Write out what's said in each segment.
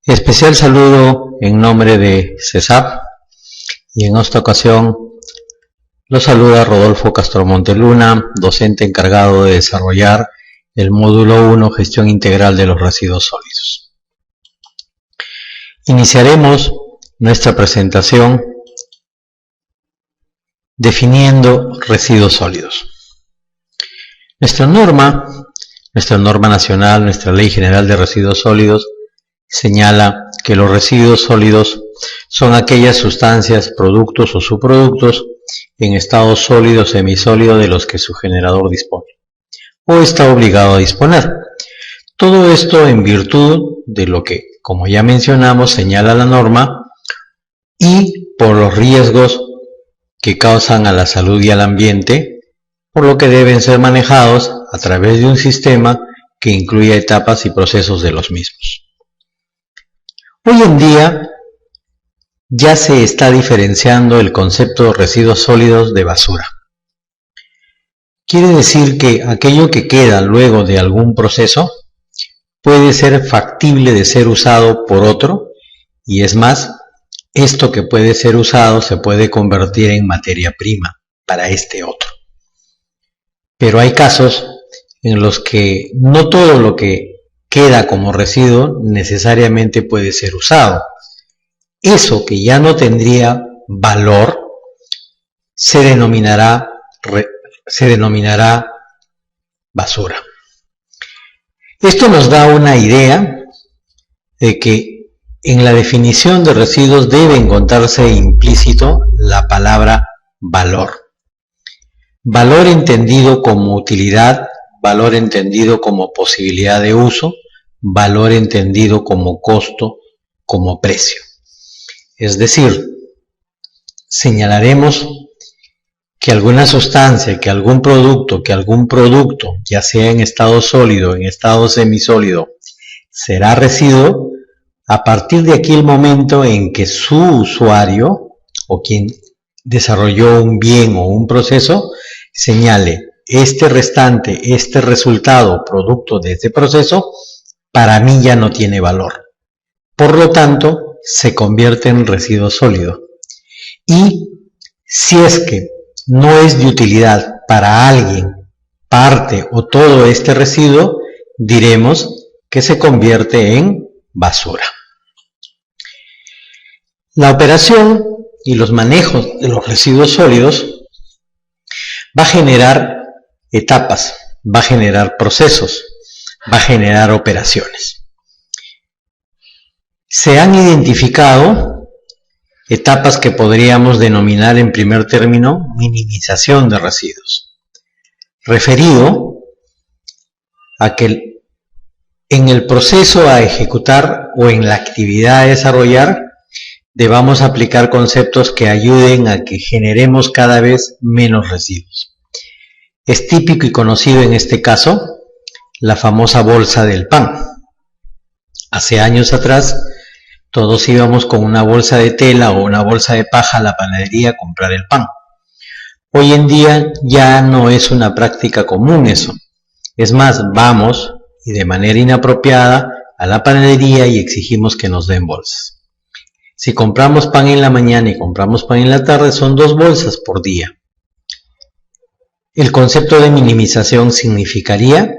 Especial saludo en nombre de CESAP y en esta ocasión los saluda Rodolfo Castromonte Luna, docente encargado de desarrollar el módulo 1 Gestión Integral de los Residuos Sólidos. Iniciaremos nuestra presentación definiendo residuos sólidos. Nuestra norma nacional, nuestra Ley General de Residuos Sólidos, señala que los residuos sólidos son aquellas sustancias, productos o subproductos en estado sólido o semisólido de los que su generador dispone o está obligado a disponer. Todo esto en virtud de lo que, como ya mencionamos, señala la norma y por los riesgos que causan a la salud y al ambiente, por lo que deben ser manejados a través de un sistema que incluya etapas y procesos de los mismos. Hoy en día ya se está diferenciando el concepto de residuos sólidos de basura. Quiere decir que aquello que queda luego de algún proceso puede ser factible de ser usado por otro, y es más, esto que puede ser usado se puede convertir en materia prima para este otro. Pero hay casos en los que no todo lo que queda como residuo necesariamente puede ser usado. Eso que ya no tendría valor se denominará basura. Esto nos da una idea de que en la definición de residuos debe encontrarse implícito la palabra valor. Valor entendido como utilidad, valor entendido como posibilidad de uso, valor entendido como costo, como precio. Es decir, señalaremos que alguna sustancia, que algún producto, ya sea en estado sólido, en estado semisólido, será residuo a partir de aquel momento en que su usuario o quien desarrolló un bien o un proceso señale este resultado producto de este proceso para mí ya no tiene valor. Por lo tanto, se convierte en residuo sólido. Y si es que no es de utilidad para alguien, parte o todo este residuo, diremos que se convierte en basura. La operación y los manejos de los residuos sólidos va a generar etapas, va a generar procesos, va a generar operaciones. Se han identificado etapas que podríamos denominar en primer término minimización de residuos, referido a que en el proceso a ejecutar o en la actividad a desarrollar debamos aplicar conceptos que ayuden a que generemos cada vez menos residuos. Es típico y conocido en este caso la famosa bolsa del pan. Hace años atrás todos íbamos con una bolsa de tela o una bolsa de paja a la panadería a comprar el pan. Hoy en día ya no es una práctica común eso. Es más, vamos y de manera inapropiada a la panadería y exigimos que nos den bolsas. Si compramos pan en la mañana y compramos pan en la tarde, son 2 bolsas por día. El concepto de minimización significaría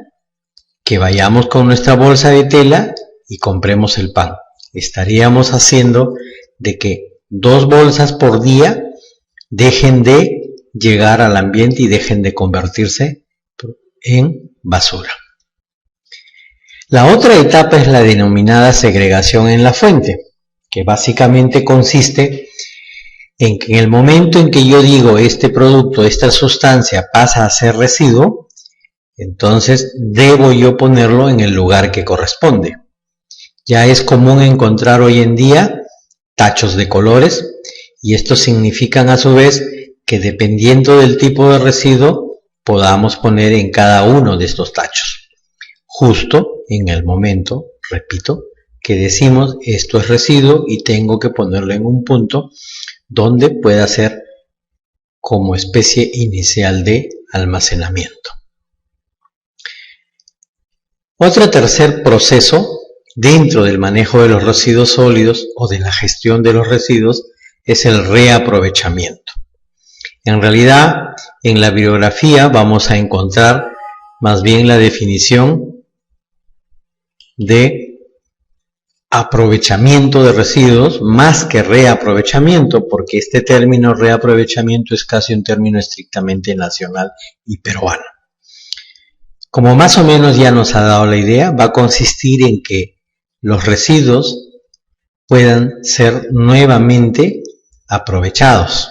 que vayamos con nuestra bolsa de tela y compremos el pan. Estaríamos haciendo de que 2 bolsas por día dejen de llegar al ambiente y dejen de convertirse en basura. La otra etapa es la denominada segregación en la fuente, que básicamente consiste en que en el momento en que yo digo este producto, esta sustancia pasa a ser residuo, entonces debo yo ponerlo en el lugar que corresponde. Ya es común encontrar hoy en día tachos de colores y estos significan a su vez que dependiendo del tipo de residuo podamos poner en cada uno de estos tachos. Justo en el momento, repito, que decimos esto es residuo y tengo que ponerlo en un punto donde pueda ser como especie inicial de almacenamiento. Otro tercer proceso dentro del manejo de los residuos sólidos o de la gestión de los residuos es el reaprovechamiento. En realidad, en la bibliografía vamos a encontrar más bien la definición de aprovechamiento de residuos más que reaprovechamiento, porque este término reaprovechamiento es casi un término estrictamente nacional y peruano. Como más o menos ya nos ha dado la idea, va a consistir en que los residuos puedan ser nuevamente aprovechados.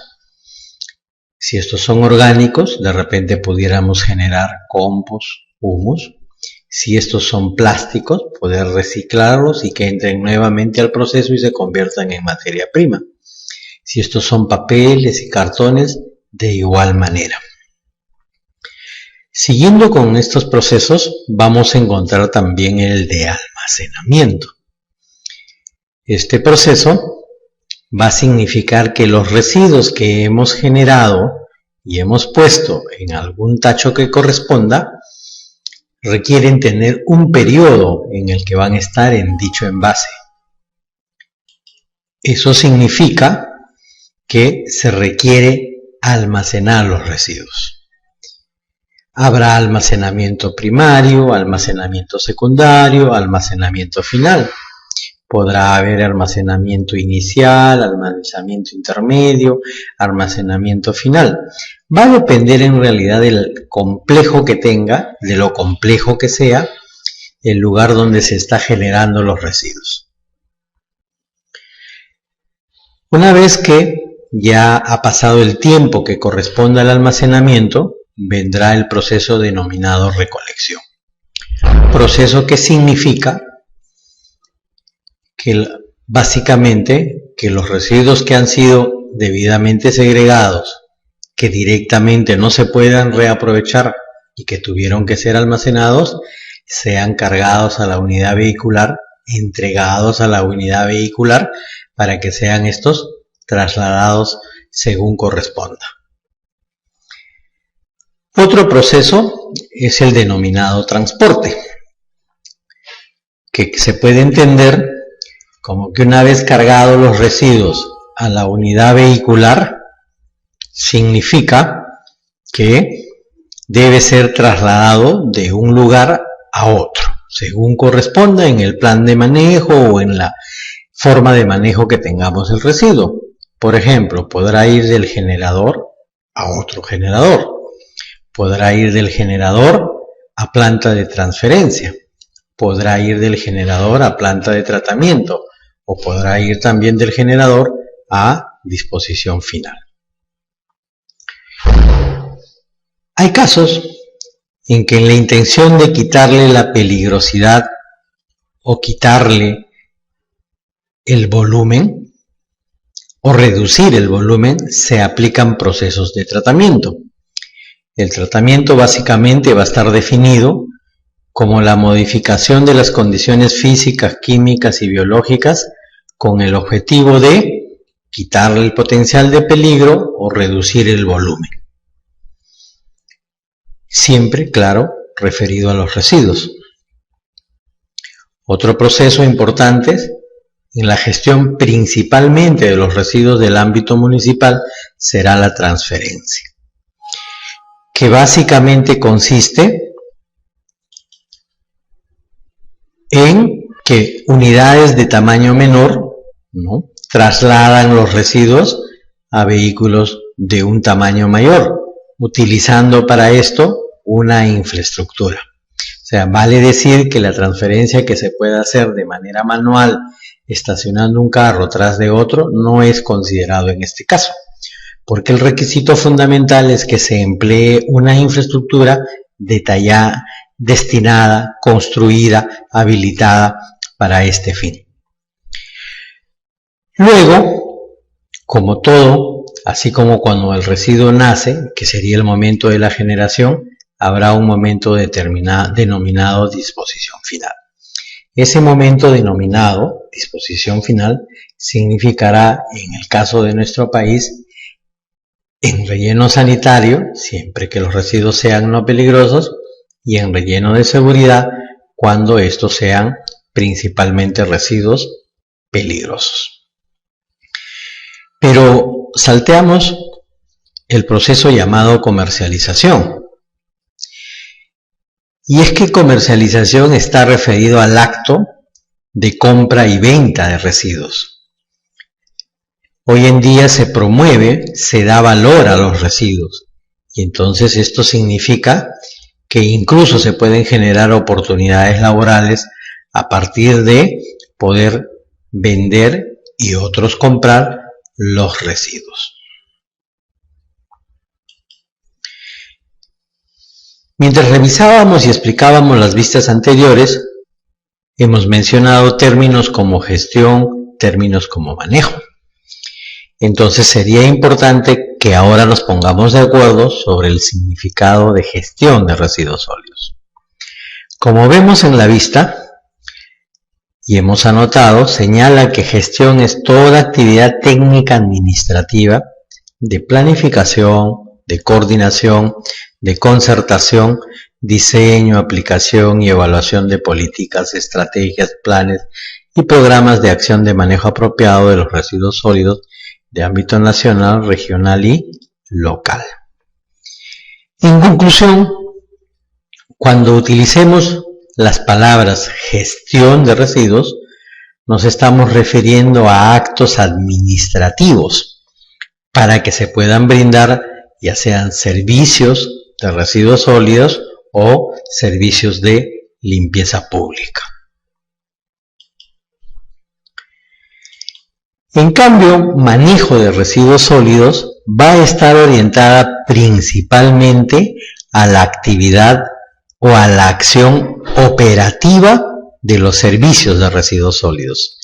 Si estos son orgánicos, de repente pudiéramos generar compost, humus. Si estos son plásticos, poder reciclarlos y que entren nuevamente al proceso y se conviertan en materia prima. Si estos son papeles y cartones, de igual manera. Siguiendo con estos procesos, vamos a encontrar también el de almacenamiento. Este proceso va a significar que los residuos que hemos generado y hemos puesto en algún tacho que corresponda, requieren tener un periodo en el que van a estar en dicho envase. Eso significa que se requiere almacenar los residuos. Habrá almacenamiento primario, almacenamiento secundario, almacenamiento final. Podrá haber almacenamiento inicial, almacenamiento intermedio, almacenamiento final. Va a depender en realidad del complejo que tenga, de lo complejo que sea, el lugar donde se está generando los residuos. Una vez que ya ha pasado el tiempo que corresponde al almacenamiento, vendrá el proceso denominado recolección. Proceso que significa que básicamente que los residuos que han sido debidamente segregados, que directamente no se puedan reaprovechar y que tuvieron que ser almacenados, sean cargados a la unidad vehicular, entregados a la unidad vehicular para que sean estos trasladados según corresponda. Otro proceso es el denominado transporte, que se puede entender como que una vez cargados los residuos a la unidad vehicular, significa que debe ser trasladado de un lugar a otro, según corresponda en el plan de manejo o en la forma de manejo que tengamos el residuo. Por ejemplo, podrá ir del generador a otro generador, podrá ir del generador a planta de transferencia, podrá ir del generador a planta de tratamiento, o podrá ir también del generador a disposición final. Hay casos en que en la intención de quitarle la peligrosidad o quitarle el volumen o reducir el volumen, se aplican procesos de tratamiento. El tratamiento básicamente va a estar definido como la modificación de las condiciones físicas, químicas y biológicas con el objetivo de quitarle el potencial de peligro o reducir el volumen. Siempre, claro, referido a los residuos. Otro proceso importante en la gestión principalmente de los residuos del ámbito municipal será la transferencia, que básicamente consiste en que unidades de tamaño menor, ¿no?, trasladan los residuos a vehículos de un tamaño mayor, utilizando para esto una infraestructura. O sea, vale decir que la transferencia que se puede hacer de manera manual, estacionando un carro tras de otro, no es considerado en este caso, porque el requisito fundamental es que se emplee una infraestructura detallada, destinada, construida, habilitada para este fin. Luego, como todo, así como cuando el residuo nace, que sería el momento de la generación, habrá un momento denominado disposición final. Ese momento denominado disposición final significará, en el caso de nuestro país, en relleno sanitario, siempre que los residuos sean no peligrosos, y en relleno de seguridad, cuando estos sean principalmente residuos peligrosos. Pero salteamos el proceso llamado comercialización. Y es que comercialización está referido al acto de compra y venta de residuos. Hoy en día se promueve, se da valor a los residuos. Y entonces esto significa que incluso se pueden generar oportunidades laborales a partir de poder vender y otros comprar los residuos. Mientras revisábamos y explicábamos las vistas anteriores, hemos mencionado términos como gestión, términos como manejo. Entonces sería importante que ahora nos pongamos de acuerdo sobre el significado de gestión de residuos sólidos. Como vemos en la vista, y hemos anotado, señala que gestión es toda actividad técnica administrativa de planificación, de coordinación, de concertación, diseño, aplicación y evaluación de políticas, estrategias, planes y programas de acción de manejo apropiado de los residuos sólidos de ámbito nacional, regional y local. En conclusión, cuando utilicemos las palabras gestión de residuos, nos estamos refiriendo a actos administrativos para que se puedan brindar ya sean servicios de residuos sólidos o servicios de limpieza pública. En cambio, manejo de residuos sólidos va a estar orientada principalmente a la actividad o a la acción operativa de los servicios de residuos sólidos.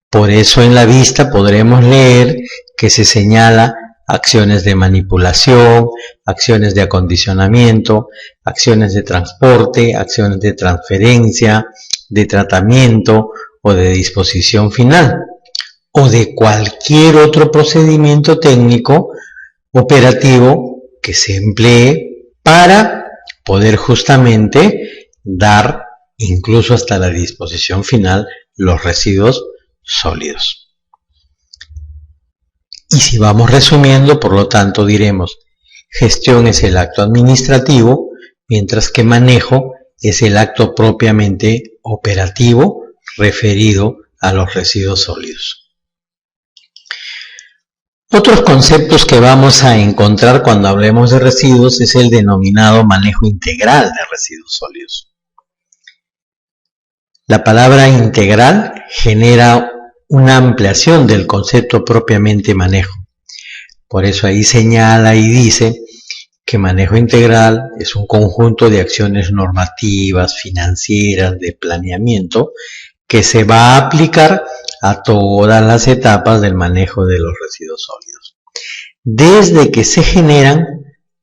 Por eso en la vista podremos leer que se señala acciones de manipulación, acciones de acondicionamiento, acciones de transporte, acciones de transferencia, de tratamiento o de disposición final, o de cualquier otro procedimiento técnico operativo que se emplee para poder justamente dar incluso hasta la disposición final los residuos sólidos. Y si vamos resumiendo, por lo tanto diremos, gestión es el acto administrativo, mientras que manejo es el acto propiamente operativo referido a los residuos sólidos. Otros conceptos que vamos a encontrar cuando hablemos de residuos es el denominado manejo integral de residuos sólidos. La palabra integral genera una ampliación del concepto propiamente manejo. Por eso ahí señala y dice que manejo integral es un conjunto de acciones normativas, financieras, de planeamiento, que se va a aplicar a todas las etapas del manejo de los residuos sólidos, desde que se generan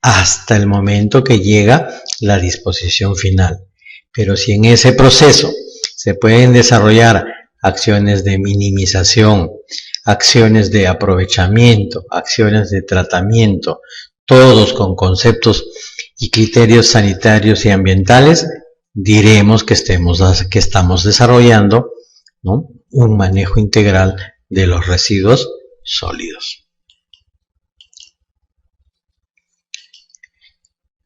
hasta el momento que llega la disposición final. Pero si en ese proceso se pueden desarrollar acciones de minimización, acciones de aprovechamiento, acciones de tratamiento, todos con conceptos y criterios sanitarios y ambientales, diremos que estamos desarrollando, ¿no?, un manejo integral de los residuos sólidos.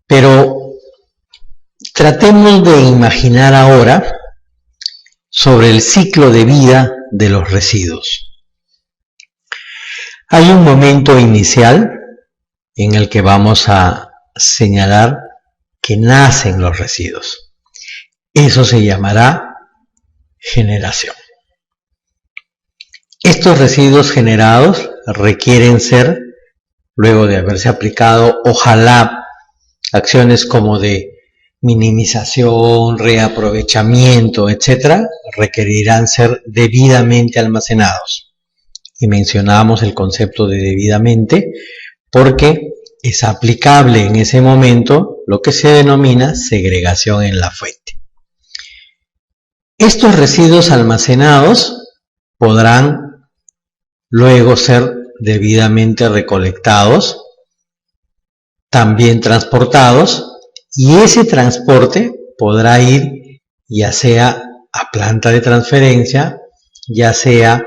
Pero tratemos de imaginar ahora sobre el ciclo de vida de los residuos. Hay un momento inicial en el que vamos a señalar que nacen los residuos. Eso se llamará generación. Estos residuos generados requieren ser, luego de haberse aplicado, ojalá, acciones como de minimización, reaprovechamiento, etc., requerirán ser debidamente almacenados. Y mencionamos el concepto de debidamente porque es aplicable en ese momento lo que se denomina segregación en la fuente. Estos residuos almacenados podrán luego ser debidamente recolectados, también transportados, y ese transporte podrá ir ya sea a planta de transferencia, ya sea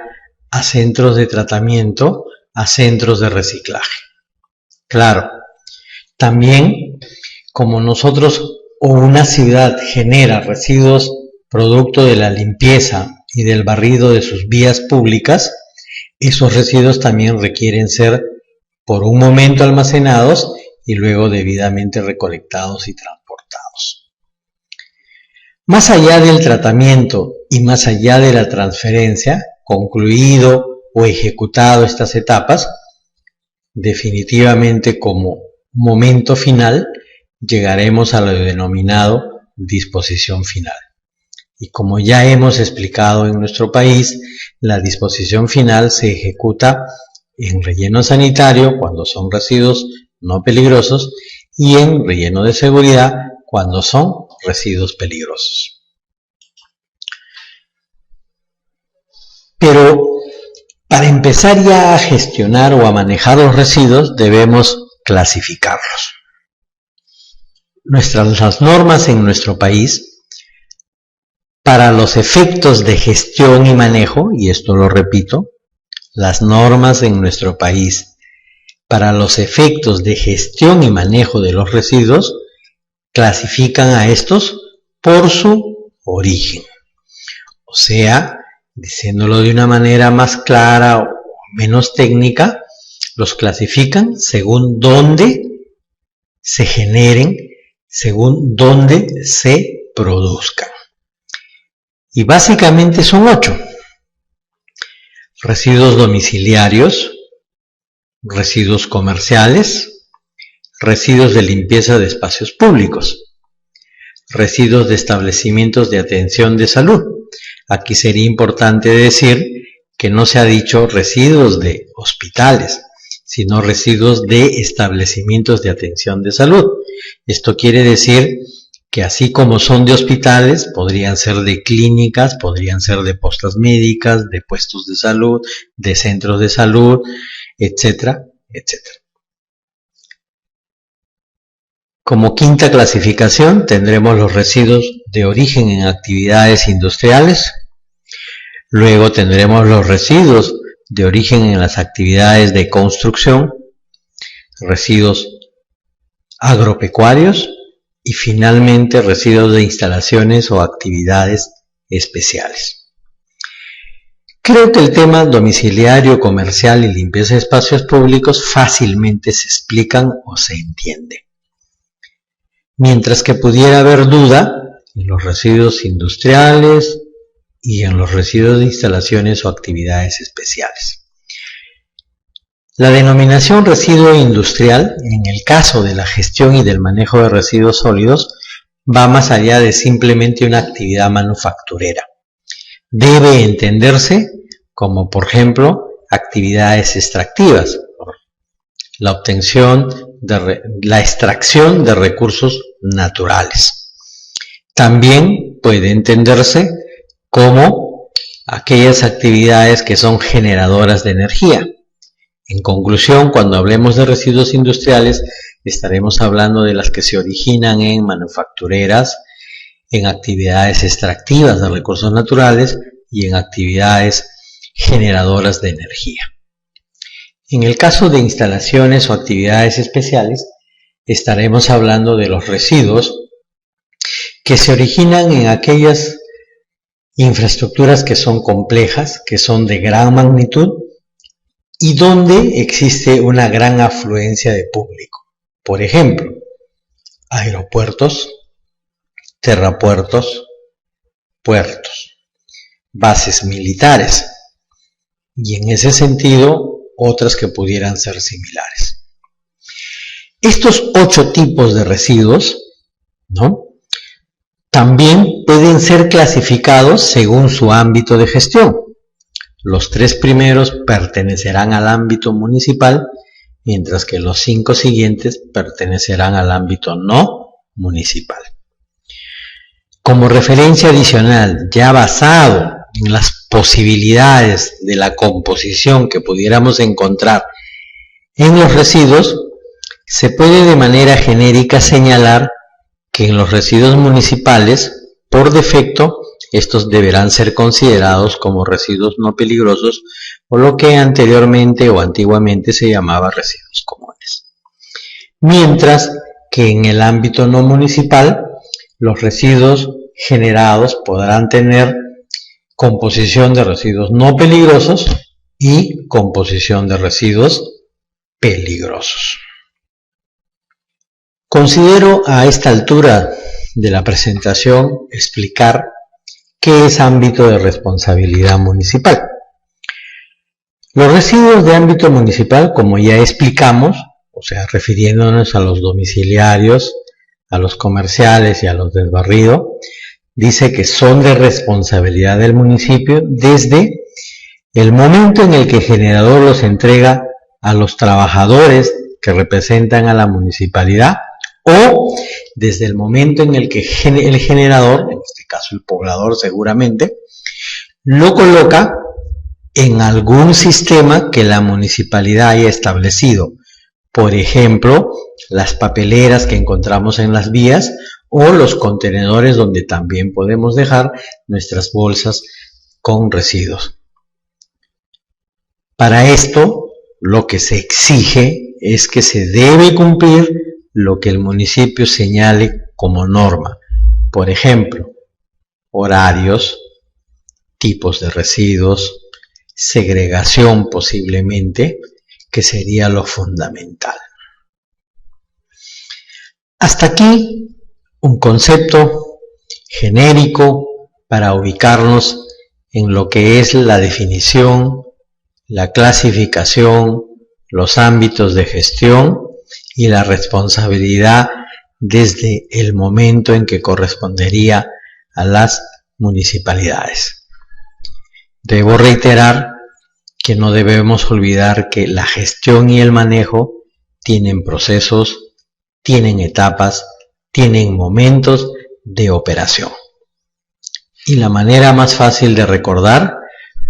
a centros de tratamiento, a centros de reciclaje. Claro, también como nosotros o una ciudad genera residuos producto de la limpieza y del barrido de sus vías públicas, esos residuos también requieren ser por un momento almacenados y luego debidamente recolectados y transportados. Más allá del tratamiento y más allá de la transferencia, concluido o ejecutado estas etapas, definitivamente como momento final llegaremos a lo denominado disposición final. Y como ya hemos explicado en nuestro país, la disposición final se ejecuta en relleno sanitario cuando son residuos no peligrosos y en relleno de seguridad cuando son residuos peligrosos. Pero para empezar ya a gestionar o a manejar los residuos debemos clasificarlos. Las normas en nuestro país para los efectos de gestión y manejo, y esto lo repito, las normas en nuestro país para los efectos de gestión y manejo de los residuos clasifican a estos por su origen. O sea, diciéndolo de una manera más clara o menos técnica, los clasifican según dónde se generen, según dónde se produzcan. Y básicamente son 8. Residuos domiciliarios, residuos comerciales, residuos de limpieza de espacios públicos, residuos de establecimientos de atención de salud. Aquí sería importante decir que no se ha dicho residuos de hospitales, sino residuos de establecimientos de atención de salud. Esto quiere decir que así como son de hospitales, podrían ser de clínicas, podrían ser de postas médicas, de puestos de salud, de centros de salud, etcétera, etcétera. Como quinta clasificación tendremos los residuos de origen en actividades industriales, luego tendremos los residuos de origen en las actividades de construcción, residuos agropecuarios y finalmente residuos de instalaciones o actividades especiales. Creo que el tema domiciliario, comercial y limpieza de espacios públicos fácilmente se explican o se entiende. Mientras que pudiera haber duda en los residuos industriales y en los residuos de instalaciones o actividades especiales. La denominación residuo industrial, en el caso de la gestión y del manejo de residuos sólidos, va más allá de simplemente una actividad manufacturera. Debe entenderse como, por ejemplo, actividades extractivas, la obtención, la extracción de recursos naturales. También puede entenderse como aquellas actividades que son generadoras de energía. En conclusión, cuando hablemos de residuos industriales, estaremos hablando de las que se originan en manufactureras, en actividades extractivas de recursos naturales y en actividades generadoras de energía. En el caso de instalaciones o actividades especiales, estaremos hablando de los residuos que se originan en aquellas infraestructuras que son complejas, que son de gran magnitud y donde existe una gran afluencia de público. Por ejemplo, aeropuertos, terrapuertos, puertos, bases militares y en ese sentido otras que pudieran ser similares. Estos 8 tipos de residuos, también pueden ser clasificados según su ámbito de gestión. Los 3 primeros pertenecerán al ámbito municipal, mientras que los 5 siguientes pertenecerán al ámbito no municipal. Como referencia adicional, ya basado en las posibilidades de la composición que pudiéramos encontrar en los residuos, se puede de manera genérica señalar que en los residuos municipales, por defecto, estos deberán ser considerados como residuos no peligrosos o lo que anteriormente o antiguamente se llamaba residuos comunes. Mientras que en el ámbito no municipal, los residuos generados podrán tener composición de residuos no peligrosos y composición de residuos peligrosos. Considero a esta altura de la presentación explicar qué es ámbito de responsabilidad municipal. Los residuos de ámbito municipal, como ya explicamos, o sea, refiriéndonos a los domiciliarios, a los comerciales y a los del barrido, dice que son de responsabilidad del municipio desde el momento en el que el generador los entrega a los trabajadores que representan a la municipalidad o desde el momento en el que el generador, en este caso el poblador seguramente, lo coloca en algún sistema que la municipalidad haya establecido. Por ejemplo, las papeleras que encontramos en las vías o los contenedores donde también podemos dejar nuestras bolsas con residuos. Para esto, lo que se exige es que se debe cumplir lo que el municipio señale como norma. Por ejemplo, horarios, tipos de residuos, segregación posiblemente, que sería lo fundamental. Hasta aquí un concepto genérico para ubicarnos en lo que es la definición, la clasificación, los ámbitos de gestión y la responsabilidad desde el momento en que correspondería a las municipalidades. Debo reiterar que no debemos olvidar que la gestión y el manejo tienen procesos, tienen etapas, tienen momentos de operación. Y la manera más fácil de recordar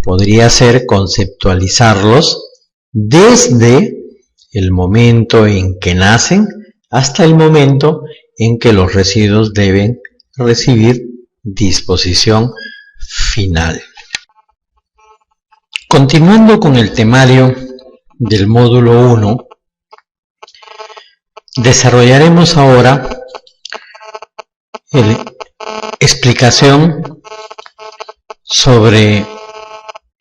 podría ser conceptualizarlos desde el momento en que nacen hasta el momento en que los residuos deben recibir disposición final. Continuando con el temario del módulo 1, desarrollaremos ahora la explicación sobre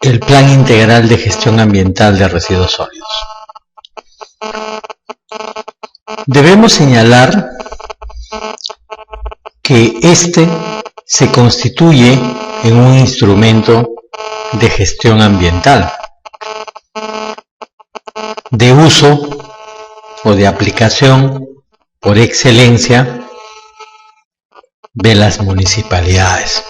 el Plan Integral de Gestión Ambiental de Residuos Sólidos. Debemos señalar que este se constituye en un instrumento de gestión ambiental, de uso o de aplicación por excelencia de las municipalidades.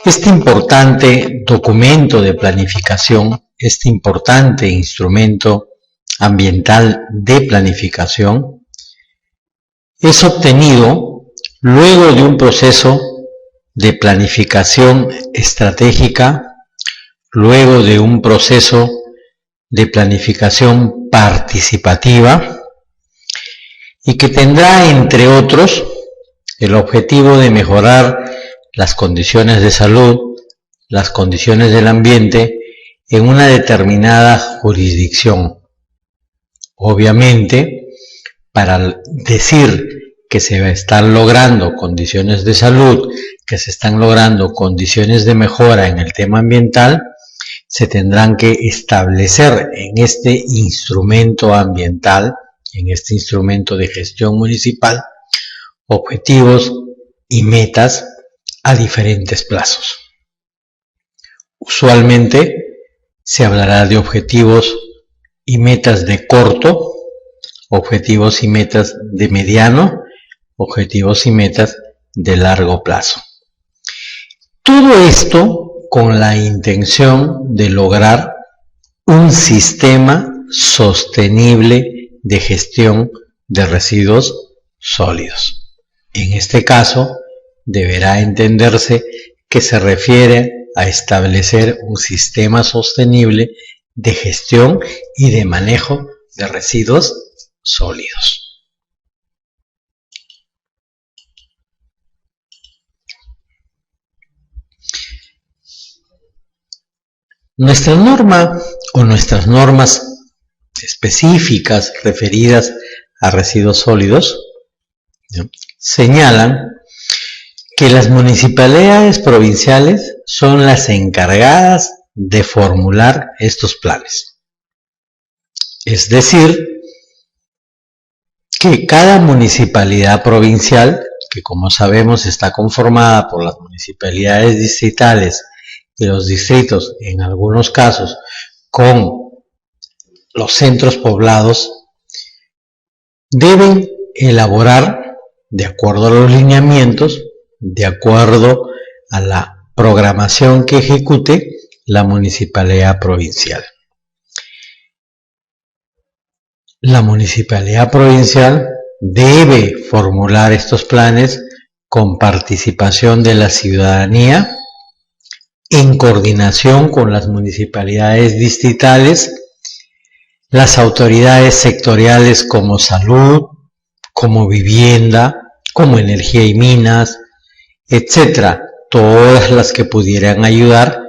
Este importante documento de planificación, este importante instrumento ambiental de planificación, es obtenido luego de un proceso de planificación estratégica, luego de un proceso de planificación participativa y que tendrá, entre otros, el objetivo de mejorar las condiciones de salud, las condiciones del ambiente en una determinada jurisdicción. Obviamente, para decir que se están logrando condiciones de salud, que se están logrando condiciones de mejora en el tema ambiental, se tendrán que establecer en este instrumento ambiental, en este instrumento de gestión municipal, objetivos y metas a diferentes plazos. Usualmente se hablará de objetivos y metas de corto, objetivos y metas de mediano, objetivos y metas de largo plazo. Todo esto con la intención de lograr un sistema sostenible de gestión de residuos sólidos. En este caso, deberá entenderse que se refiere a establecer un sistema sostenible de gestión y de manejo de residuos sólidos. Nuestra norma o nuestras normas específicas referidas a residuos sólidos, ¿no?, señalan que las municipalidades provinciales son las encargadas de formular estos planes. Es decir, que cada municipalidad provincial, que como sabemos está conformada por las municipalidades distritales y los distritos, en algunos casos, con los centros poblados, deben elaborar, de acuerdo a los lineamientos, de acuerdo a la programación que ejecute la municipalidad provincial. La municipalidad provincial debe formular estos planes con participación de la ciudadanía, en coordinación con las municipalidades distritales, las autoridades sectoriales como salud, como vivienda, como energía y minas, etcétera, todas las que pudieran ayudar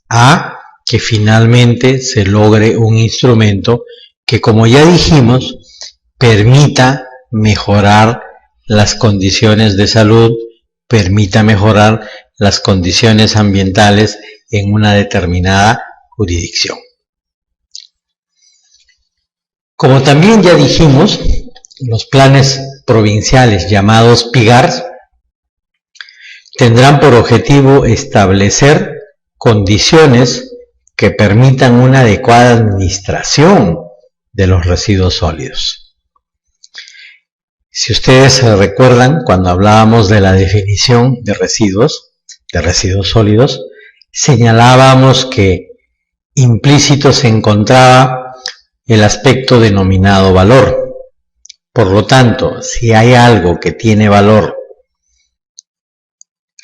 a que finalmente se logre un instrumento que, como ya dijimos, permita mejorar las condiciones de salud, permita mejorar las condiciones ambientales en una determinada jurisdicción. Como también ya dijimos, los planes provinciales llamados PIGARs tendrán por objetivo establecer condiciones que permitan una adecuada administración de los residuos sólidos. Si ustedes se recuerdan, cuando hablábamos de la definición de residuos sólidos, señalábamos que implícito se encontraba el aspecto denominado valor. Por lo tanto, si hay algo que tiene valor,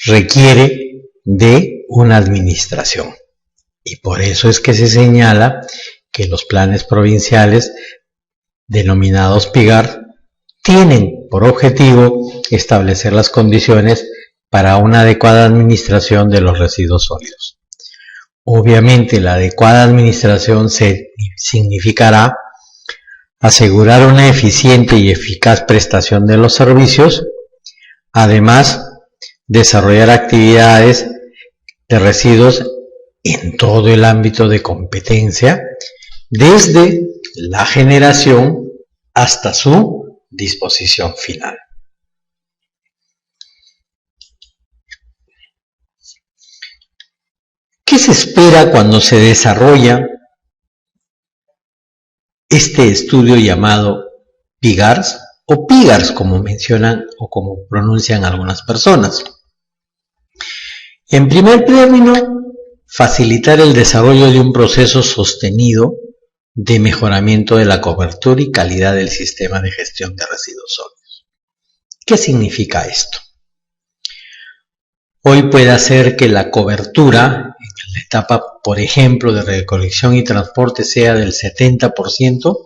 requiere de una administración. Y por eso es que se señala que los planes provinciales denominados PIGAR tienen por objetivo establecer las condiciones para una adecuada administración de los residuos sólidos. Obviamente, la adecuada administración significará asegurar una eficiente y eficaz prestación de los servicios, además desarrollar actividades de residuos en todo el ámbito de competencia, desde la generación hasta su disposición final. ¿Qué se espera cuando se desarrolla este estudio llamado PIGARs o PIGARs, como mencionan o como pronuncian algunas personas? En primer término, facilitar el desarrollo de un proceso sostenido de mejoramiento de la cobertura y calidad del sistema de gestión de residuos sólidos. ¿Qué significa esto? Hoy puede ser que la cobertura en la etapa, por ejemplo, de recolección y transporte sea del 70%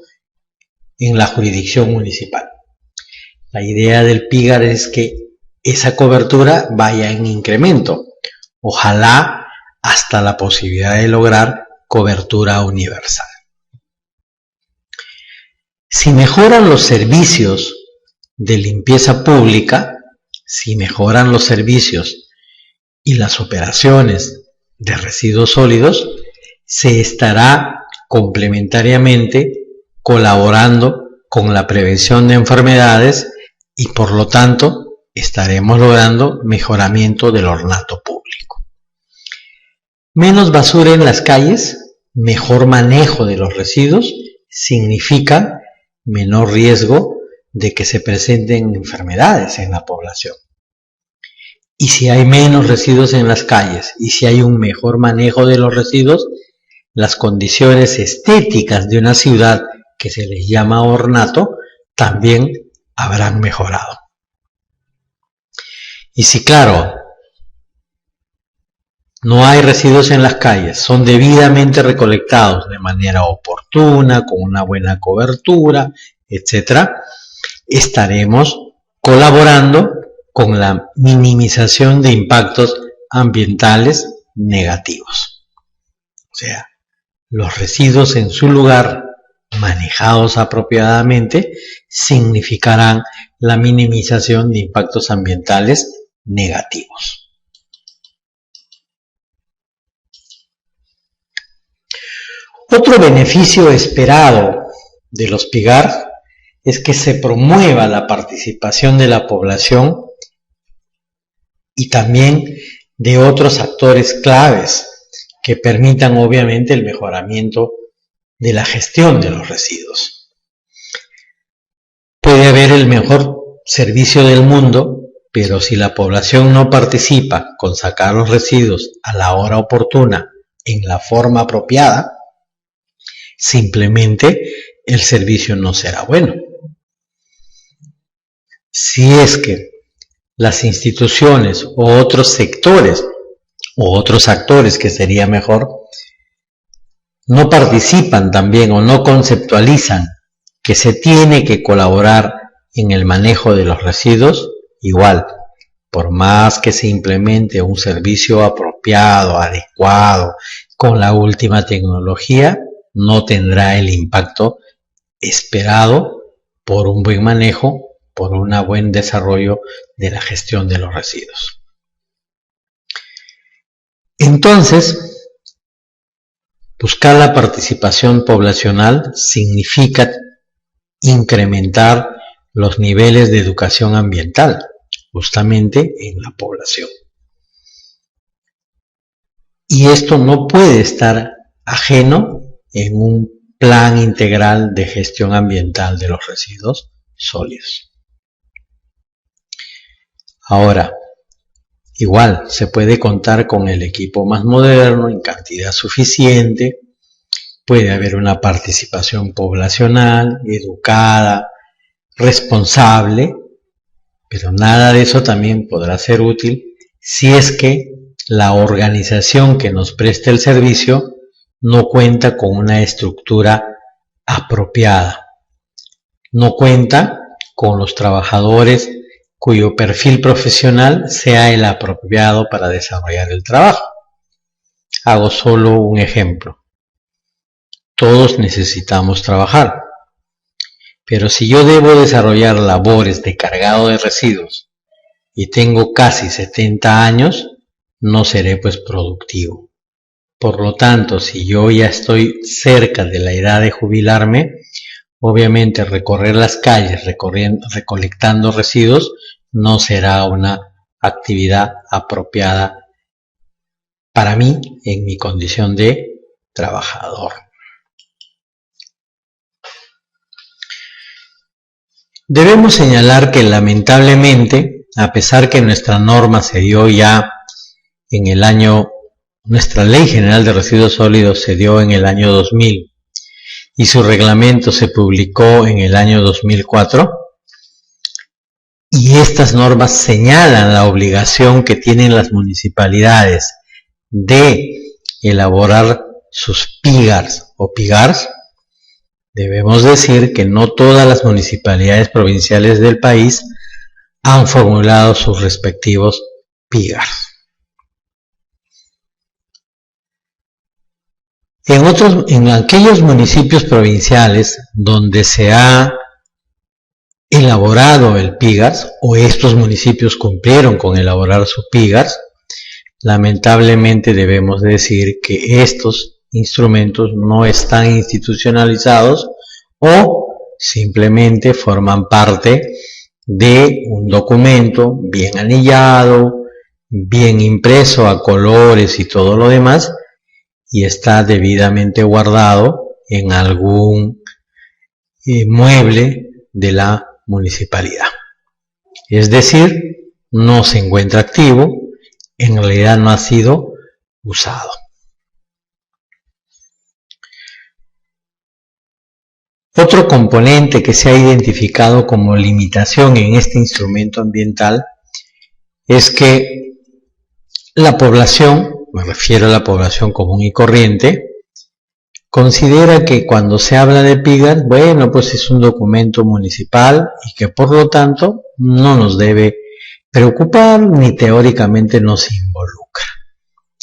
en la jurisdicción municipal. La idea del PIGAR es que esa cobertura vaya en incremento, ojalá hasta la posibilidad de lograr cobertura universal. Si mejoran los servicios de limpieza pública, si mejoran los servicios y las operaciones de residuos sólidos, se estará complementariamente colaborando con la prevención de enfermedades y por lo tanto estaremos logrando mejoramiento del ornato público. Menos basura en las calles, mejor manejo de los residuos, significa menor riesgo de que se presenten enfermedades en la población. Y si hay menos residuos en las calles y si hay un mejor manejo de los residuos, las condiciones estéticas de una ciudad, que se les llama ornato, también habrán mejorado. Y si, claro, no hay residuos en las calles, son debidamente recolectados de manera oportuna, con una buena cobertura, etc., estaremos colaborando con la minimización de impactos ambientales negativos. O sea, los residuos en su lugar, manejados apropiadamente, significarán la minimización de impactos ambientales negativos. Otro beneficio esperado de los PIGAR es que se promueva la participación de la población y también de otros actores claves que permitan obviamente el mejoramiento de la gestión de los residuos. Puede haber el mejor servicio del mundo, pero si la población no participa con sacar los residuos a la hora oportuna, en la forma apropiada, simplemente el servicio no será bueno. Si es que las instituciones o otros sectores o otros actores, que sería mejor, no participan también o no conceptualizan que se tiene que colaborar en el manejo de los residuos, igual, por más que se implemente un servicio apropiado, adecuado, con la última tecnología, no tendrá el impacto esperado por un buen manejo, por un buen desarrollo de la gestión de los residuos. Entonces, buscar la participación poblacional significa incrementar los niveles de educación ambiental, justamente en la población. Y esto no puede estar ajeno en un plan integral de gestión ambiental de los residuos sólidos. Ahora, igual se puede contar con el equipo más moderno en cantidad suficiente, puede haber una participación poblacional, educada, responsable, pero nada de eso también podrá ser útil si es que la organización que nos presta el servicio no cuenta con una estructura apropiada, no cuenta con los trabajadores cuyo perfil profesional sea el apropiado para desarrollar el trabajo. Hago solo un ejemplo. Todos necesitamos trabajar, pero si yo debo desarrollar labores de cargado de residuos y tengo casi 70 años, no seré pues productivo. Por lo tanto, si yo ya estoy cerca de la edad de jubilarme, obviamente recorrer las calles recolectando residuos no será una actividad apropiada para mí en mi condición de trabajador. Debemos señalar que lamentablemente, a pesar que nuestra norma se dio ya en el año, nuestra Ley General de Residuos Sólidos se dio en el año 2000, y su reglamento se publicó en el año 2004, y estas normas señalan la obligación que tienen las municipalidades de elaborar sus PIGARs o PIGARs. Debemos decir que no todas las municipalidades provinciales del país han formulado sus respectivos PIGARs. En aquellos municipios provinciales donde se ha elaborado el PIGARs, o estos municipios cumplieron con elaborar su PIGARs, lamentablemente debemos decir que estos instrumentos no están institucionalizados o simplemente forman parte de un documento bien anillado, bien impreso a colores y todo lo demás, y está debidamente guardado en algún mueble de la municipalidad. Es decir, no se encuentra activo, en realidad no ha sido usado. Otro componente que se ha identificado como limitación en este instrumento ambiental es que la población, me refiero a la población común y corriente, considera que cuando se habla de PIGAR, bueno, pues es un documento municipal y que por lo tanto no nos debe preocupar ni teóricamente nos involucra.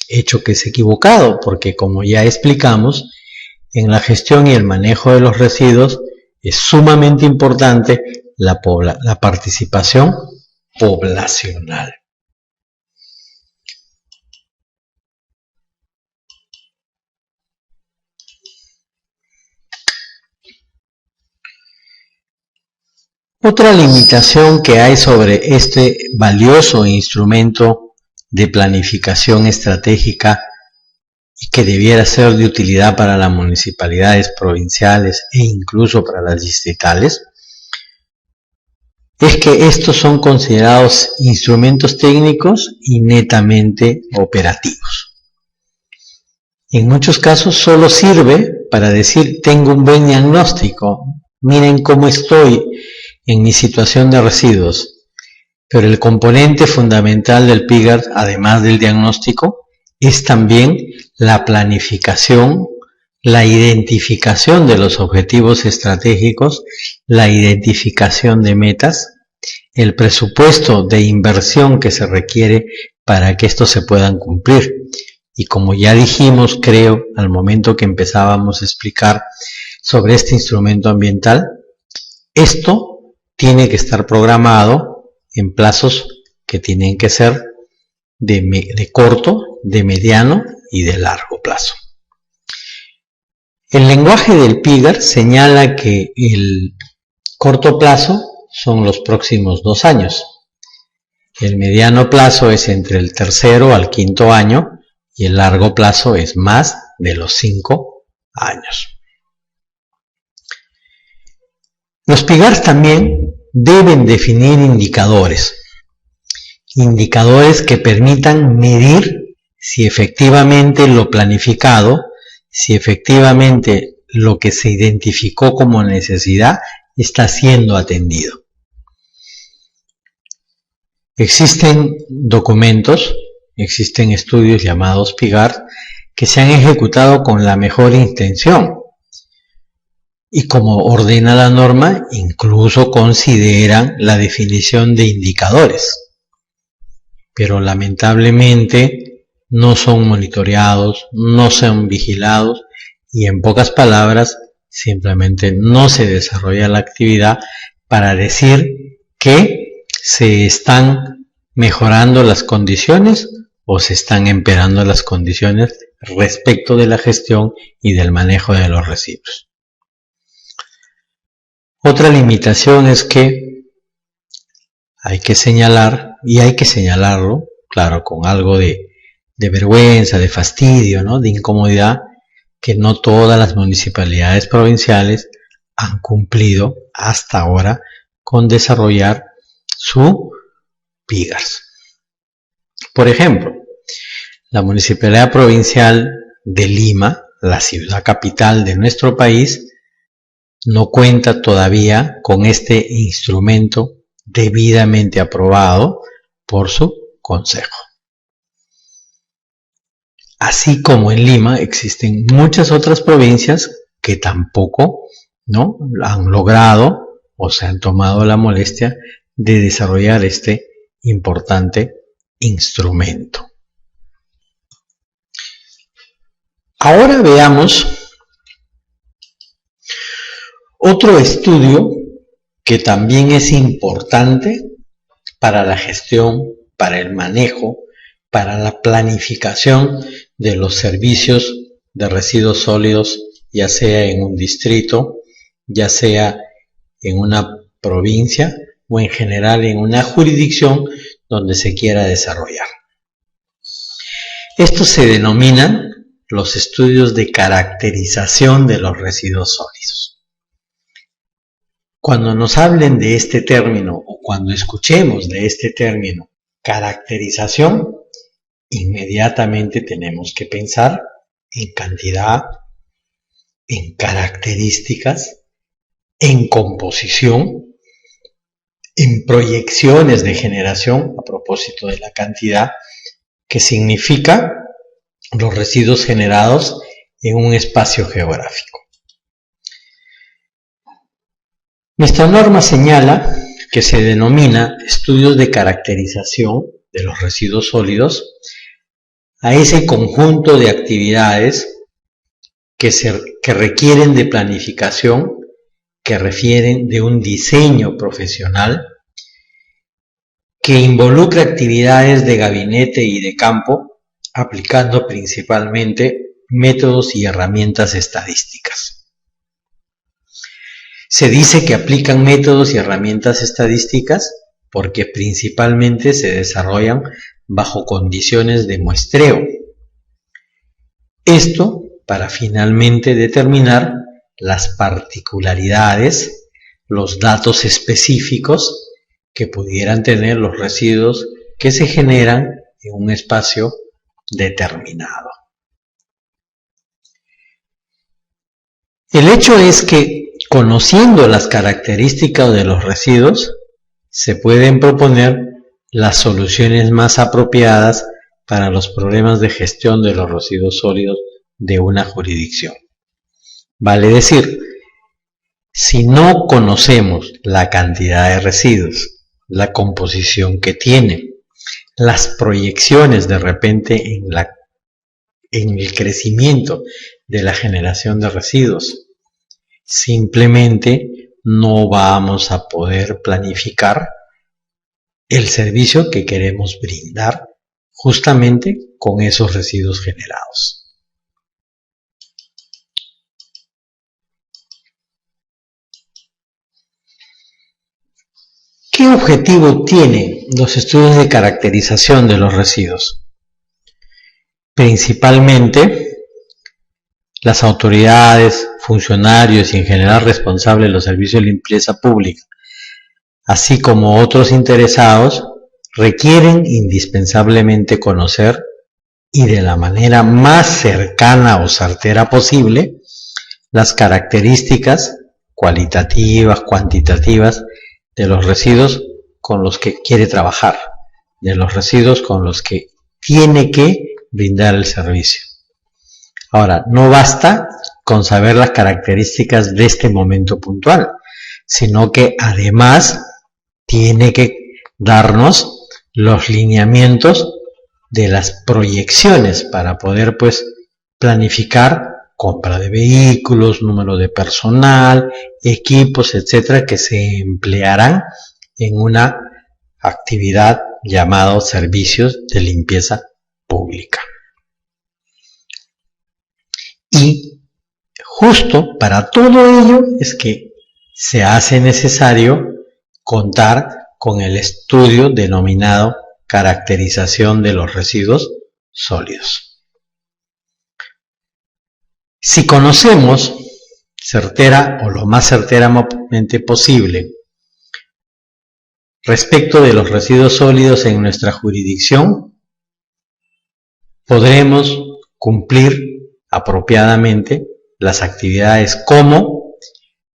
Hecho que es equivocado, porque como ya explicamos, en la gestión y el manejo de los residuos es sumamente importante la participación poblacional. Otra limitación que hay sobre este valioso instrumento de planificación estratégica y que debiera ser de utilidad para las municipalidades provinciales e incluso para las distritales, es que estos son considerados instrumentos técnicos y netamente operativos. En muchos casos solo sirve para decir: tengo un buen diagnóstico, miren cómo estoy en mi situación de residuos. Pero el componente fundamental del PIGAR, además del diagnóstico, es también la planificación, la identificación de los objetivos estratégicos, la identificación de metas, el presupuesto de inversión que se requiere para que estos se puedan cumplir. Y como ya dijimos, creo, al momento que empezábamos a explicar sobre este instrumento ambiental, esto tiene que estar programado en plazos que tienen que ser de corto, de mediano y de largo plazo. El lenguaje del PIGAR señala que el corto plazo son los próximos 2 años, el mediano plazo es entre el 3º al 5º año y el largo plazo es más de los 5 años. Los PIGARs también deben definir indicadores que permitan medir si efectivamente lo planificado, si efectivamente lo que se identificó como necesidad está siendo atendido. Existen documentos, existen estudios llamados PIGAR que se han ejecutado con la mejor intención. Y como ordena la norma, incluso consideran la definición de indicadores. Pero lamentablemente no son monitoreados, no son vigilados y en pocas palabras simplemente no se desarrolla la actividad para decir que se están mejorando las condiciones o se están empeorando las condiciones respecto de la gestión y del manejo de los residuos. Otra limitación es que hay que señalar, y hay que señalarlo, claro, con algo de vergüenza, de fastidio, ¿no?, de incomodidad, que no todas las municipalidades provinciales han cumplido hasta ahora con desarrollar su PIGARs. Por ejemplo, la Municipalidad Provincial de Lima, la ciudad capital de nuestro país, no cuenta todavía con este instrumento debidamente aprobado por su consejo. Así como en Lima existen muchas otras provincias que tampoco, ¿no?, han logrado o se han tomado la molestia de desarrollar este importante instrumento. Ahora veamos otro estudio que también es importante para la gestión, para el manejo, para la planificación de los servicios de residuos sólidos, ya sea en un distrito, ya sea en una provincia o en general en una jurisdicción donde se quiera desarrollar. Estos se denominan los estudios de caracterización de los residuos sólidos. Cuando nos hablen de este término o cuando escuchemos de este término caracterización, inmediatamente tenemos que pensar en cantidad, en características, en composición, en proyecciones de generación, a propósito de la cantidad, que significa los residuos generados en un espacio geográfico. Nuestra norma señala que se denomina estudios de caracterización de los residuos sólidos a ese conjunto de actividades que requieren de planificación, que refieren de un diseño profesional, que involucra actividades de gabinete y de campo, aplicando principalmente métodos y herramientas estadísticas. Se dice que aplican métodos y herramientas estadísticas porque principalmente se desarrollan bajo condiciones de muestreo. Esto para finalmente determinar las particularidades, los datos específicos que pudieran tener los residuos que se generan en un espacio determinado. El hecho es que, conociendo las características de los residuos, se pueden proponer las soluciones más apropiadas para los problemas de gestión de los residuos sólidos de una jurisdicción. Vale decir, si no conocemos la cantidad de residuos, la composición que tienen, las proyecciones de repente en el crecimiento de la generación de residuos, simplemente no vamos a poder planificar el servicio que queremos brindar justamente con esos residuos generados. ¿Qué objetivo tienen los estudios de caracterización de los residuos? Principalmente, las autoridades, funcionarios y en general responsables de los servicios de limpieza pública, así como otros interesados, requieren indispensablemente conocer y de la manera más cercana o certera posible las características cualitativas, cuantitativas de los residuos con los que quiere trabajar, de los residuos con los que tiene que brindar el servicio. Ahora, no basta con saber las características de este momento puntual, sino que además tiene que darnos los lineamientos de las proyecciones para poder planificar compra de vehículos, número de personal, equipos, etcétera, que se emplearán en una actividad llamada servicios de limpieza pública. Y justo para todo ello es que se hace necesario contar con el estudio denominado caracterización de los residuos sólidos. Si conocemos certera o lo más certeramente posible respecto de los residuos sólidos en nuestra jurisdicción, podremos cumplir apropiadamente las actividades como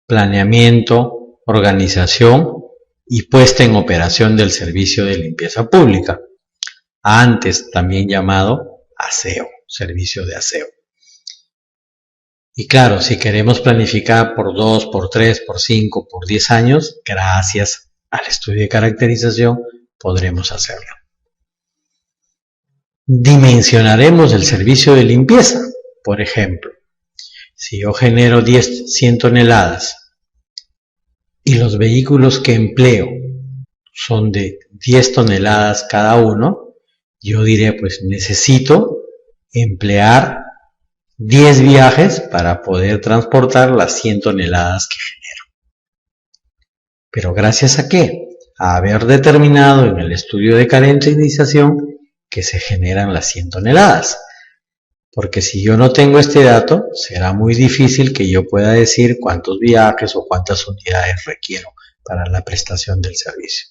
planeamiento, organización y puesta en operación del servicio de limpieza pública, antes también llamado aseo, servicio de aseo. Y claro, si queremos planificar por 2, por 3, por 5, por 10 años, gracias al estudio de caracterización podremos hacerlo. Dimensionaremos el servicio de limpieza. Por ejemplo, si yo genero 100 toneladas y los vehículos que empleo son de 10 toneladas cada uno, yo diré, necesito emplear 10 viajes para poder transportar las 100 toneladas que genero. ¿Pero gracias a qué? A haber determinado en el estudio de caracterización que se generan las 100 toneladas. Porque si yo no tengo este dato, será muy difícil que yo pueda decir cuántos viajes o cuántas unidades requiero para la prestación del servicio.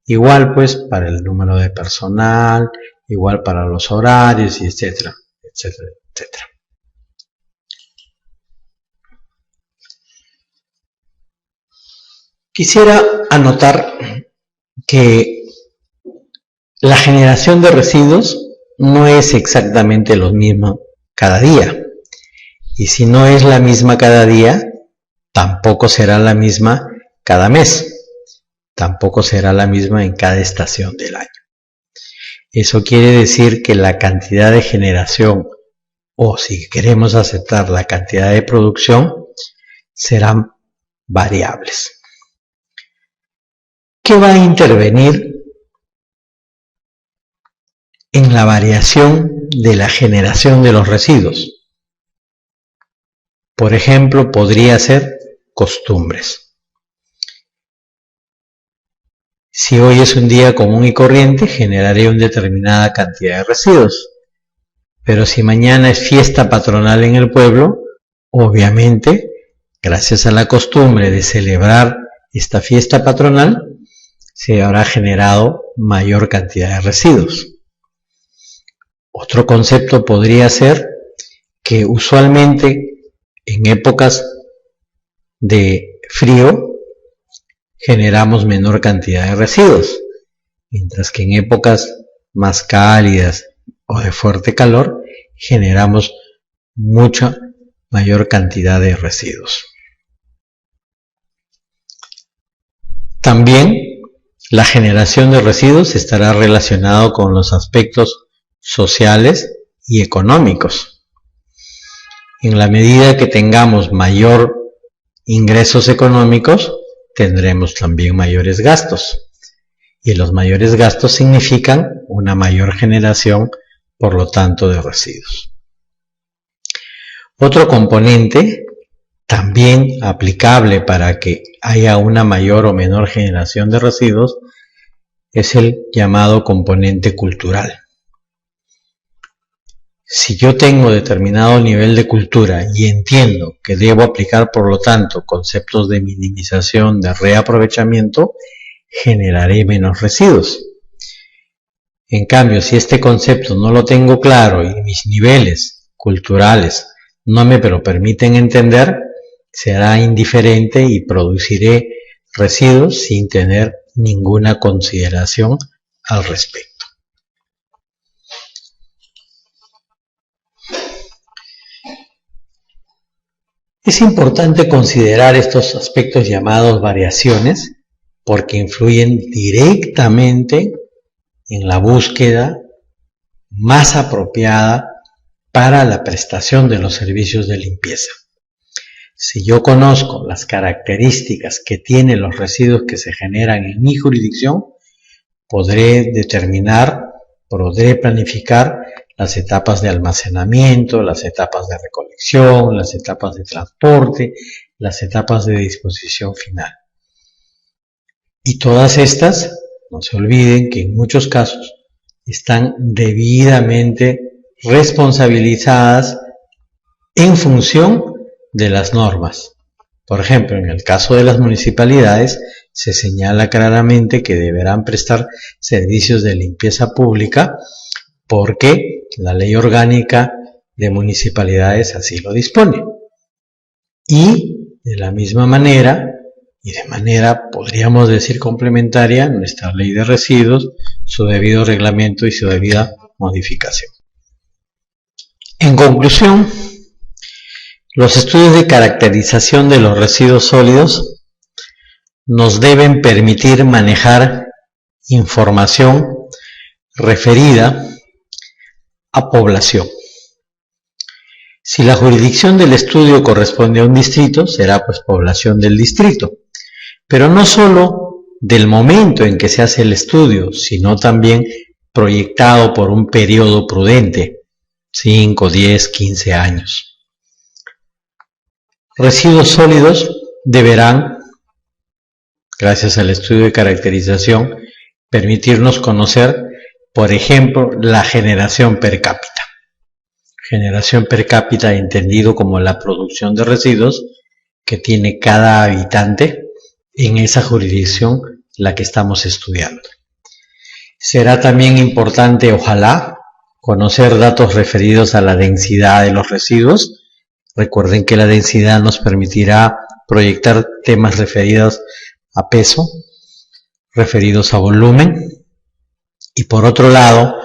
Igual para el número de personal, igual para los horarios, y etcétera, etcétera, etcétera. Quisiera anotar que la generación de residuos no es exactamente lo mismo cada día. Y si no es la misma cada día, tampoco será la misma cada mes. Tampoco será la misma en cada estación del año. Eso quiere decir que la cantidad de generación o si queremos aceptar la cantidad de producción, serán variables. ¿Qué va a intervenir en la variación de la generación de los residuos? Por ejemplo, podría ser costumbres. Si hoy es un día común y corriente, generaré una determinada cantidad de residuos. Pero si mañana es fiesta patronal en el pueblo, obviamente, gracias a la costumbre de celebrar esta fiesta patronal, se habrá generado mayor cantidad de residuos. Otro concepto podría ser que usualmente en épocas de frío generamos menor cantidad de residuos, mientras que en épocas más cálidas o de fuerte calor generamos mucha mayor cantidad de residuos. También la generación de residuos estará relacionado con los aspectos sociales y económicos. En la medida que tengamos mayor ingresos económicos, tendremos también mayores gastos. Y los mayores gastos significan una mayor generación, por lo tanto, de residuos. Otro componente también aplicable para que haya una mayor o menor generación de residuos es el llamado componente cultural. Si yo tengo determinado nivel de cultura y entiendo que debo aplicar, por lo tanto, conceptos de minimización, de reaprovechamiento, generaré menos residuos. En cambio, si este concepto no lo tengo claro y mis niveles culturales no me lo permiten entender, será indiferente y produciré residuos sin tener ninguna consideración al respecto. Es importante considerar estos aspectos llamados variaciones porque influyen directamente en la búsqueda más apropiada para la prestación de los servicios de limpieza. Si yo conozco las características que tienen los residuos que se generan en mi jurisdicción, podré planificar las etapas de almacenamiento, las etapas de recolección, las etapas de transporte, las etapas de disposición final. Y todas estas, no se olviden que en muchos casos están debidamente responsabilizadas en función de las normas. Por ejemplo, en el caso de las municipalidades, se señala claramente que deberán prestar servicios de limpieza pública porque la Ley Orgánica de Municipalidades así lo dispone. Y de la misma manera, y de manera, podríamos decir, complementaria, nuestra Ley de Residuos, su debido reglamento y su debida modificación. En conclusión, los estudios de caracterización de los residuos sólidos nos deben permitir manejar información referida a población. Si la jurisdicción del estudio corresponde a un distrito, será pues población del distrito. Pero no solo del momento en que se hace el estudio, sino también proyectado por un periodo prudente, 5, 10, 15 años. Residuos sólidos deberán, gracias al estudio de caracterización, permitirnos conocer, por ejemplo, la generación per cápita. Generación per cápita entendido como la producción de residuos que tiene cada habitante en esa jurisdicción la que estamos estudiando. Será también importante, ojalá, conocer datos referidos a la densidad de los residuos. Recuerden que la densidad nos permitirá proyectar temas referidos a peso, referidos a volumen. Y por otro lado,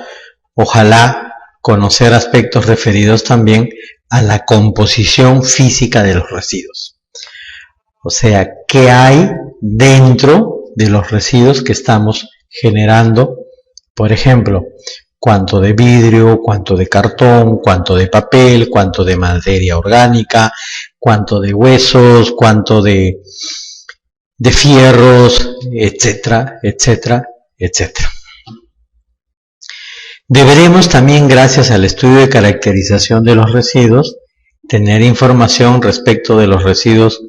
ojalá conocer aspectos referidos también a la composición física de los residuos. O sea, ¿qué hay dentro de los residuos que estamos generando? Por ejemplo, cuánto de vidrio, cuánto de cartón, cuánto de papel, cuánto de materia orgánica, cuánto de huesos, cuánto de fierros, etcétera, etcétera, etcétera. Deberemos también, gracias al estudio de caracterización de los residuos, tener información respecto de los residuos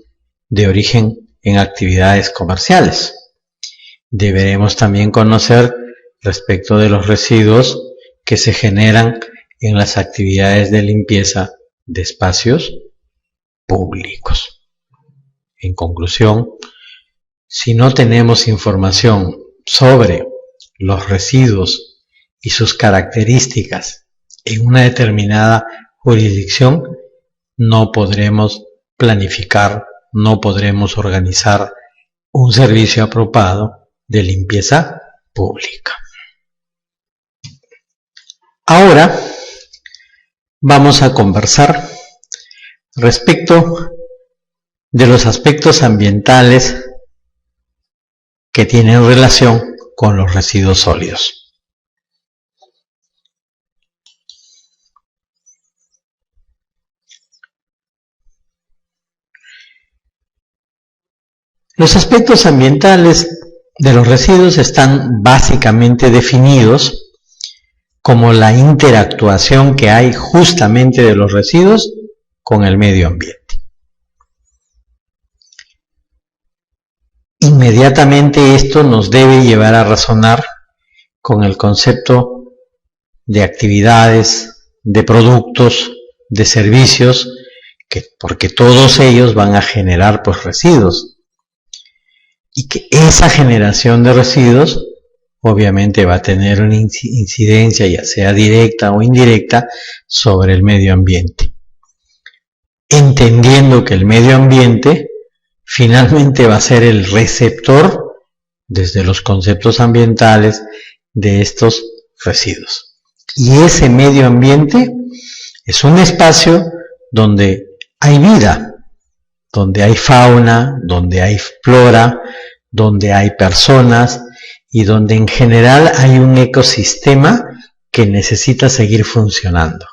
de origen en actividades comerciales. Deberemos también conocer respecto de los residuos que se generan en las actividades de limpieza de espacios públicos. En conclusión, si no tenemos información sobre los residuos y sus características en una determinada jurisdicción, no podremos planificar, no podremos organizar un servicio apropiado de limpieza pública. Ahora vamos a conversar respecto de los aspectos ambientales que tienen relación con los residuos sólidos. Los aspectos ambientales de los residuos están básicamente definidos como la interactuación que hay justamente de los residuos con el medio ambiente. Inmediatamente esto nos debe llevar a razonar con el concepto de actividades, de productos, de servicios, porque todos ellos van a generar residuos. Y que esa generación de residuos obviamente va a tener una incidencia, ya sea directa o indirecta, sobre el medio ambiente. Entendiendo que el medio ambiente finalmente va a ser el receptor, desde los conceptos ambientales, de estos residuos. Y ese medio ambiente es un espacio donde hay vida, donde hay fauna, donde hay flora, donde hay personas y donde en general hay un ecosistema que necesita seguir funcionando.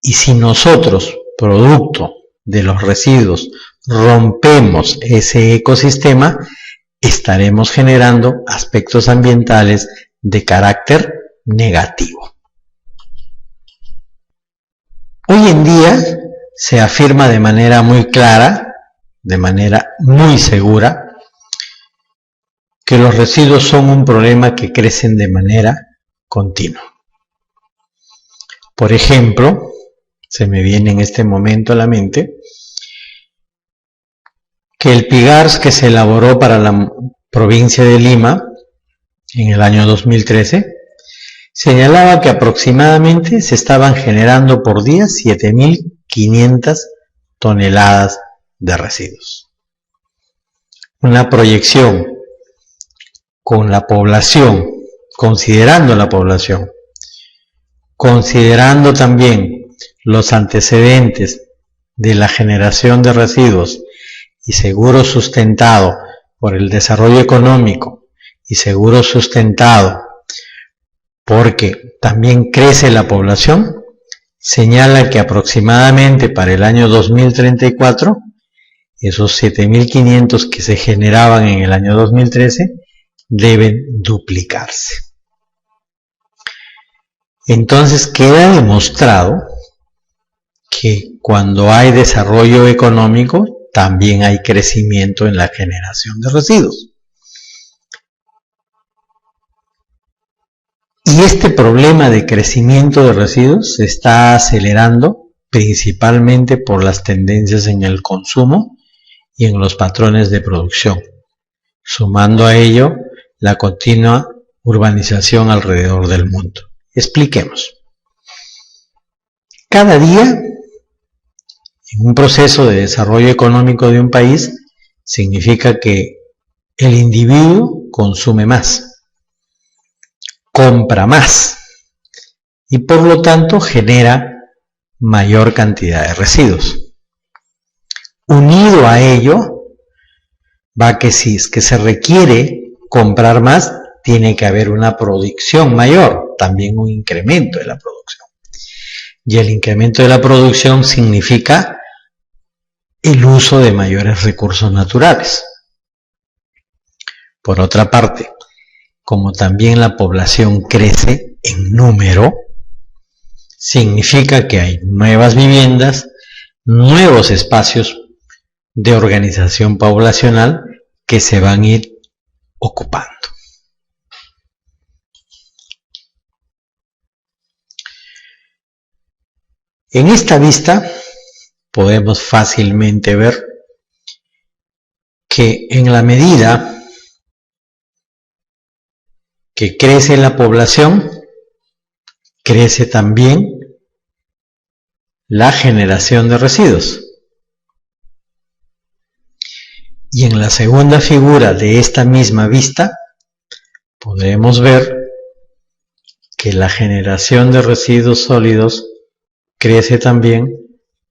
Y si nosotros, producto de los residuos, rompemos ese ecosistema, estaremos generando aspectos ambientales de carácter negativo. Hoy en día se afirma de manera muy clara, de manera muy segura, que los residuos son un problema que crecen de manera continua. Por ejemplo, se me viene en este momento a la mente que el PIGARS que se elaboró para la provincia de Lima en el año 2013 señalaba que aproximadamente se estaban generando por día 7.500 toneladas de residuos. Una proyección con la población, considerando la población, considerando también los antecedentes de la generación de residuos y seguro sustentado por el desarrollo económico y seguro sustentado porque también crece la población, señala que aproximadamente para el año 2034 esos 7.500 que se generaban en el año 2013 deben duplicarse. Entonces queda demostrado que cuando hay desarrollo económico también hay crecimiento en la generación de residuos. Y este problema de crecimiento de residuos se está acelerando principalmente por las tendencias en el consumo y en los patrones de producción, sumando a ello la continua urbanización alrededor del mundo. Expliquemos. Cada día, en un proceso de desarrollo económico de un país, significa que el individuo consume más, compra más y por lo tanto genera mayor cantidad de residuos. Unido a ello, va que si es que se requiere comprar más, tiene que haber una producción mayor, también un incremento de la producción. Y el incremento de la producción significa el uso de mayores recursos naturales. Por otra parte, como también la población crece en número, significa que hay nuevas viviendas, nuevos espacios de organización poblacional que se van a ir ocupando. En esta vista podemos fácilmente ver que en la medida que crece la población, crece también la generación de residuos. Y en la segunda figura de esta misma vista, podremos ver que la generación de residuos sólidos crece también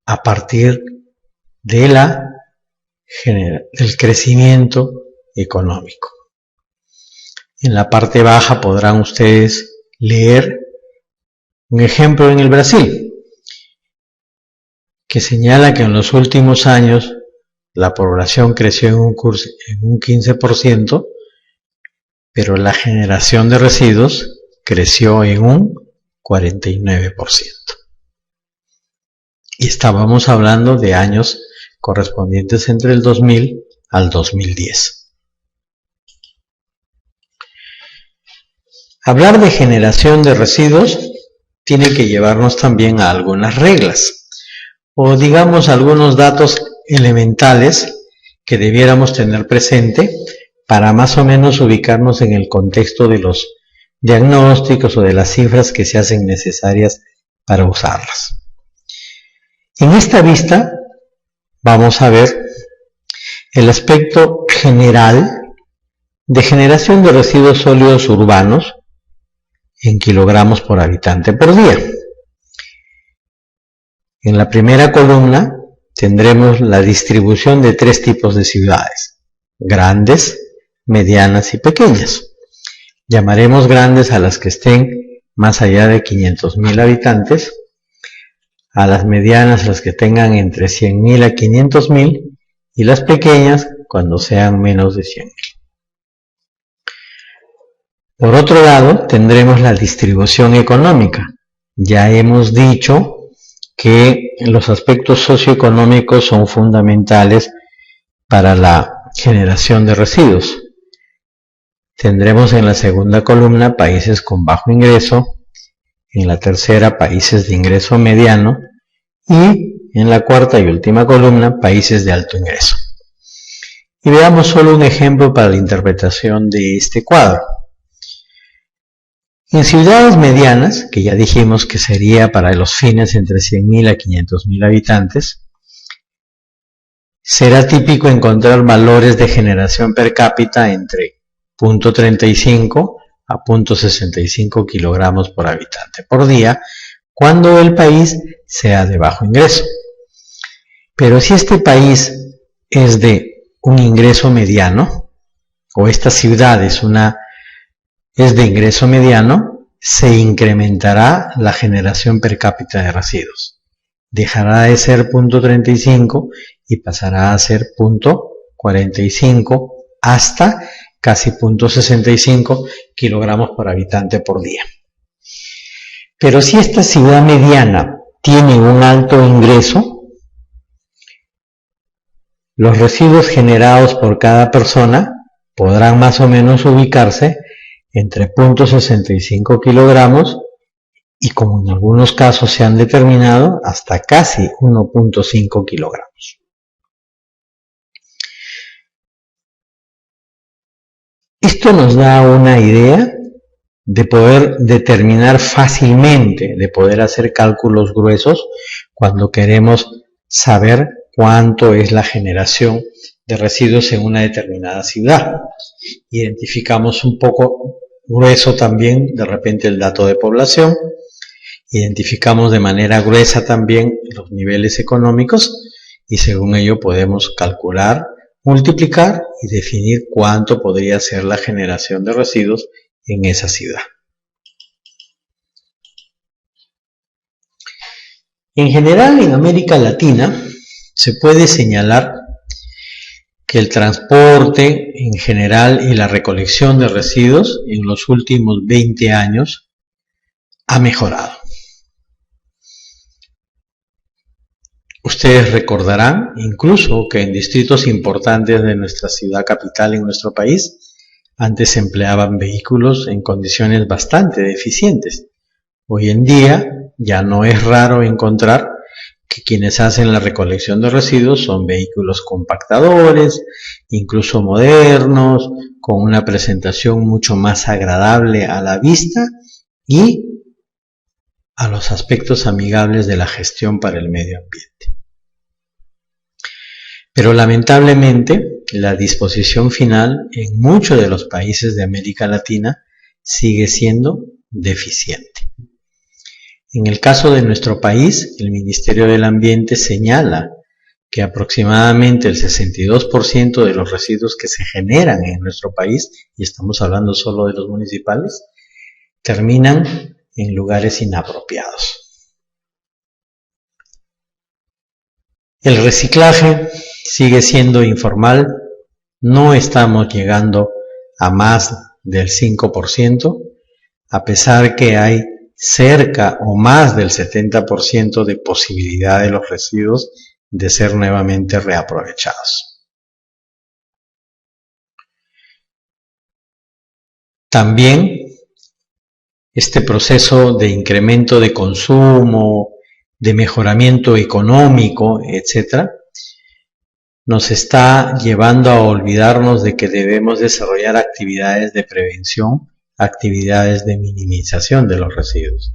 a partir de del crecimiento económico. En la parte baja podrán ustedes leer un ejemplo en el Brasil, que señala que en los últimos años la población creció en un 15%, pero la generación de residuos creció en un 49%. Y estábamos hablando de años correspondientes entre el 2000 al 2010. Hablar de generación de residuos tiene que llevarnos también a algunas reglas, o digamos algunos datos elementales que debiéramos tener presente para más o menos ubicarnos en el contexto de los diagnósticos o de las cifras que se hacen necesarias para usarlas. En esta vista vamos a ver el aspecto general de generación de residuos sólidos urbanos en kilogramos por habitante por día. En la primera columna tendremos la distribución de tres tipos de ciudades: grandes, medianas y pequeñas. Llamaremos grandes a las que estén más allá de 500.000 habitantes, a las medianas las que tengan entre 100.000 a 500.000 y las pequeñas cuando sean menos de 100.000. Por otro lado, tendremos la distribución económica. Ya hemos dicho que los aspectos socioeconómicos son fundamentales para la generación de residuos. Tendremos en la segunda columna países con bajo ingreso, en la tercera países de ingreso mediano y en la cuarta y última columna países de alto ingreso. Y veamos solo un ejemplo para la interpretación de este cuadro. En ciudades medianas, que ya dijimos que sería para los fines entre 100.000 a 500.000 habitantes, será típico encontrar valores de generación per cápita entre 0.35 a 0.65 kilogramos por habitante por día, cuando el país sea de bajo ingreso. Pero si este país es de un ingreso mediano, o esta ciudad es de ingreso mediano, se incrementará la generación per cápita de residuos. Dejará de ser 0.35 y pasará a ser 0.45 hasta casi 0.65 kilogramos por habitante por día. Pero si esta ciudad mediana tiene un alto ingreso, los residuos generados por cada persona podrán más o menos ubicarse entre 0.65 kilogramos y, como en algunos casos se han determinado, hasta casi 1.5 kilogramos. Esto nos da una idea de poder determinar fácilmente, de poder hacer cálculos gruesos cuando queremos saber cuánto es la generación de residuos en una determinada ciudad. Identificamos un poco grueso también de repente el dato de población, identificamos de manera gruesa también los niveles económicos y según ello podemos calcular multiplicar y definir cuánto podría ser la generación de residuos en esa ciudad. En general, en América Latina se puede señalar que el transporte en general y la recolección de residuos en los últimos 20 años ha mejorado. Ustedes recordarán incluso que en distritos importantes de nuestra ciudad capital en nuestro país antes se empleaban vehículos en condiciones bastante deficientes. Hoy en día ya no es raro encontrar que quienes hacen la recolección de residuos son vehículos compactadores, incluso modernos, con una presentación mucho más agradable a la vista y a los aspectos amigables de la gestión para el medio ambiente. Pero lamentablemente, la disposición final en muchos de los países de América Latina sigue siendo deficiente. En el caso de nuestro país, el Ministerio del Ambiente señala que aproximadamente el 62% de los residuos que se generan en nuestro país, y estamos hablando solo de los municipales, terminan en lugares inapropiados. El reciclaje sigue siendo informal, no estamos llegando a más del 5%, a pesar que hay cerca o más del 70% de posibilidad de los residuos de ser nuevamente reaprovechados. También este proceso de incremento de consumo, de mejoramiento económico, etc., nos está llevando a olvidarnos de que debemos desarrollar actividades de prevención, actividades de minimización de los residuos.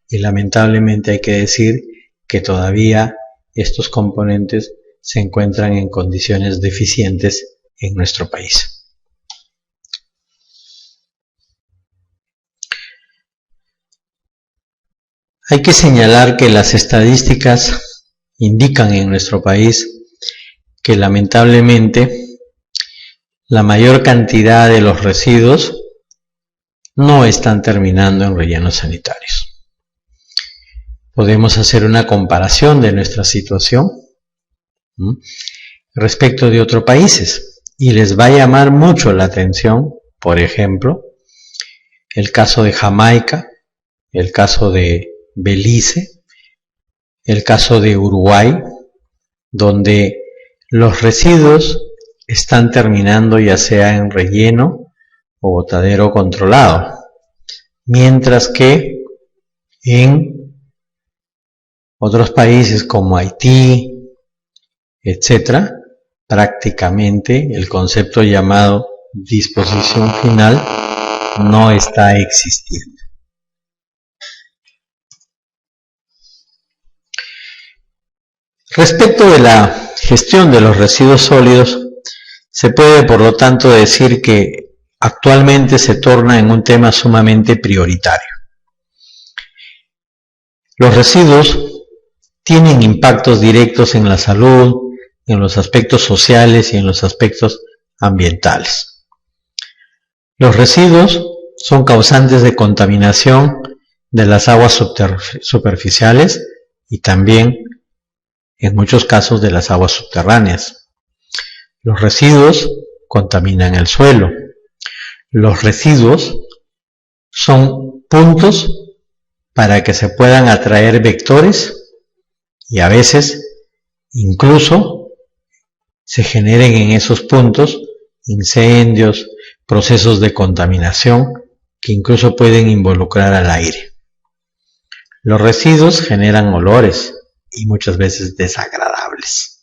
Y lamentablemente hay que decir que todavía estos componentes se encuentran en condiciones deficientes en nuestro país. Hay que señalar que las estadísticas indican en nuestro país que lamentablemente la mayor cantidad de los residuos no están terminando en rellenos sanitarios. Podemos hacer una comparación de nuestra situación respecto de otros países y les va a llamar mucho la atención, por ejemplo, el caso de Jamaica, el caso de Belice, el caso de Uruguay, donde los residuos están terminando ya sea en relleno o botadero controlado, mientras que en otros países como Haití, etc., prácticamente el concepto llamado disposición final no está existiendo. Respecto de la gestión de los residuos sólidos, se puede por lo tanto decir que actualmente se torna en un tema sumamente prioritario. Los residuos tienen impactos directos en la salud, en los aspectos sociales y en los aspectos ambientales. Los residuos son causantes de contaminación de las aguas superficiales y también, en muchos casos, de las aguas subterráneas. Los residuos contaminan el suelo. Los residuos son puntos para que se puedan atraer vectores y a veces incluso se generen en esos puntos incendios, procesos de contaminación que incluso pueden involucrar al aire. Los residuos generan olores y muchas veces desagradables.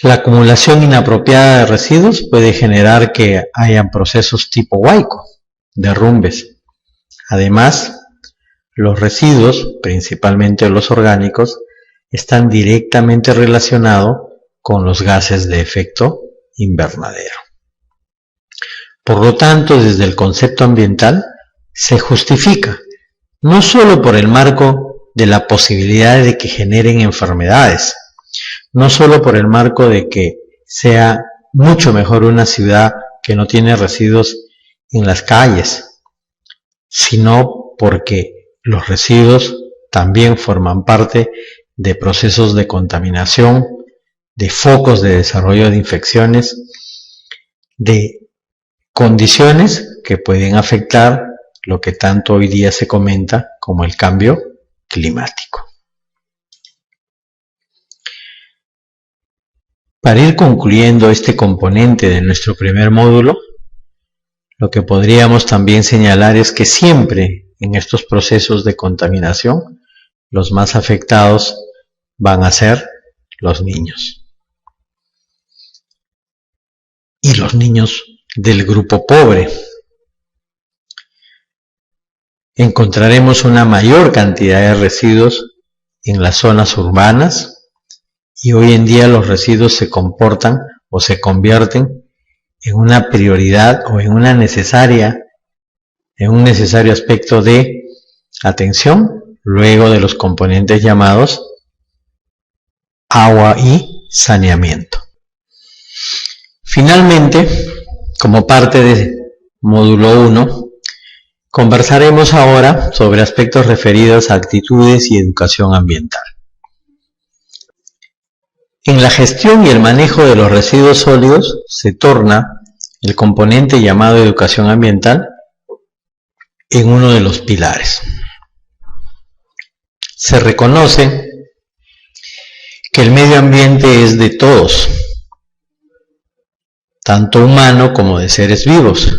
La acumulación inapropiada de residuos puede generar que hayan procesos tipo huaico, derrumbes. Además, los residuos, principalmente los orgánicos, están directamente relacionados con los gases de efecto invernadero. Por lo tanto, desde el concepto ambiental, se justifica, no solo por el marco de la posibilidad de que generen enfermedades, no solo por el marco de que sea mucho mejor una ciudad que no tiene residuos en las calles, sino porque los residuos también forman parte de procesos de contaminación, de focos de desarrollo de infecciones, de condiciones que pueden afectar lo que tanto hoy día se comenta como el cambio climático. Para ir concluyendo este componente de nuestro primer módulo, lo que podríamos también señalar es que siempre en estos procesos de contaminación, los más afectados van a ser los niños. Y los niños del grupo pobre. Encontraremos una mayor cantidad de residuos en las zonas urbanas y hoy en día los residuos se comportan o se convierten en una prioridad o en un necesario aspecto de atención luego de los componentes llamados agua y saneamiento. Finalmente, como parte de módulo 1, conversaremos ahora sobre aspectos referidos a actitudes y educación ambiental. En la gestión y el manejo de los residuos sólidos se torna el componente llamado educación ambiental en uno de los pilares. Se reconoce que el medio ambiente es de todos, tanto humano como de seres vivos.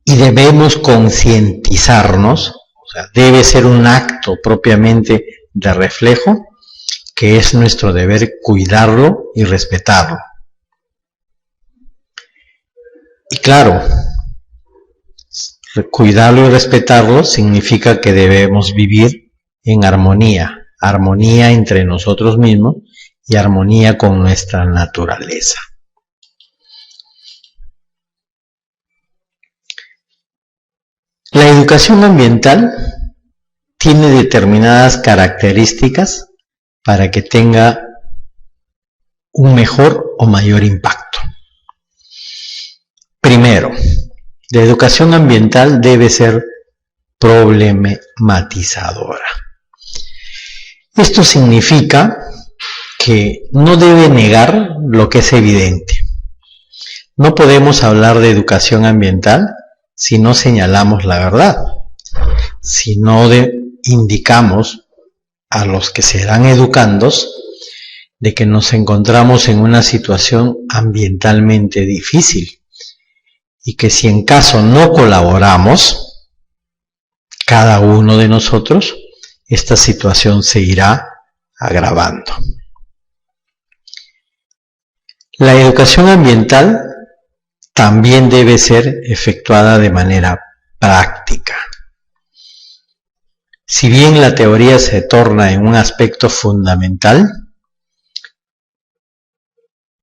Y debemos concientizarnos, o sea, debe ser un acto propiamente de reflejo, que es nuestro deber cuidarlo y respetarlo. Y claro, cuidarlo y respetarlo significa que debemos vivir en armonía, armonía entre nosotros mismos y armonía con nuestra naturaleza. La educación ambiental tiene determinadas características para que tenga un mejor o mayor impacto. Primero, la educación ambiental debe ser problematizadora. Esto significa que no debe negar lo que es evidente. No podemos hablar de educación ambiental si no señalamos la verdad, si no indicamos a los que serán educandos de que nos encontramos en una situación ambientalmente difícil y que si en caso no colaboramos, cada uno de nosotros, esta situación se irá agravando. La educación ambiental también debe ser efectuada de manera práctica. Si bien la teoría se torna en un aspecto fundamental,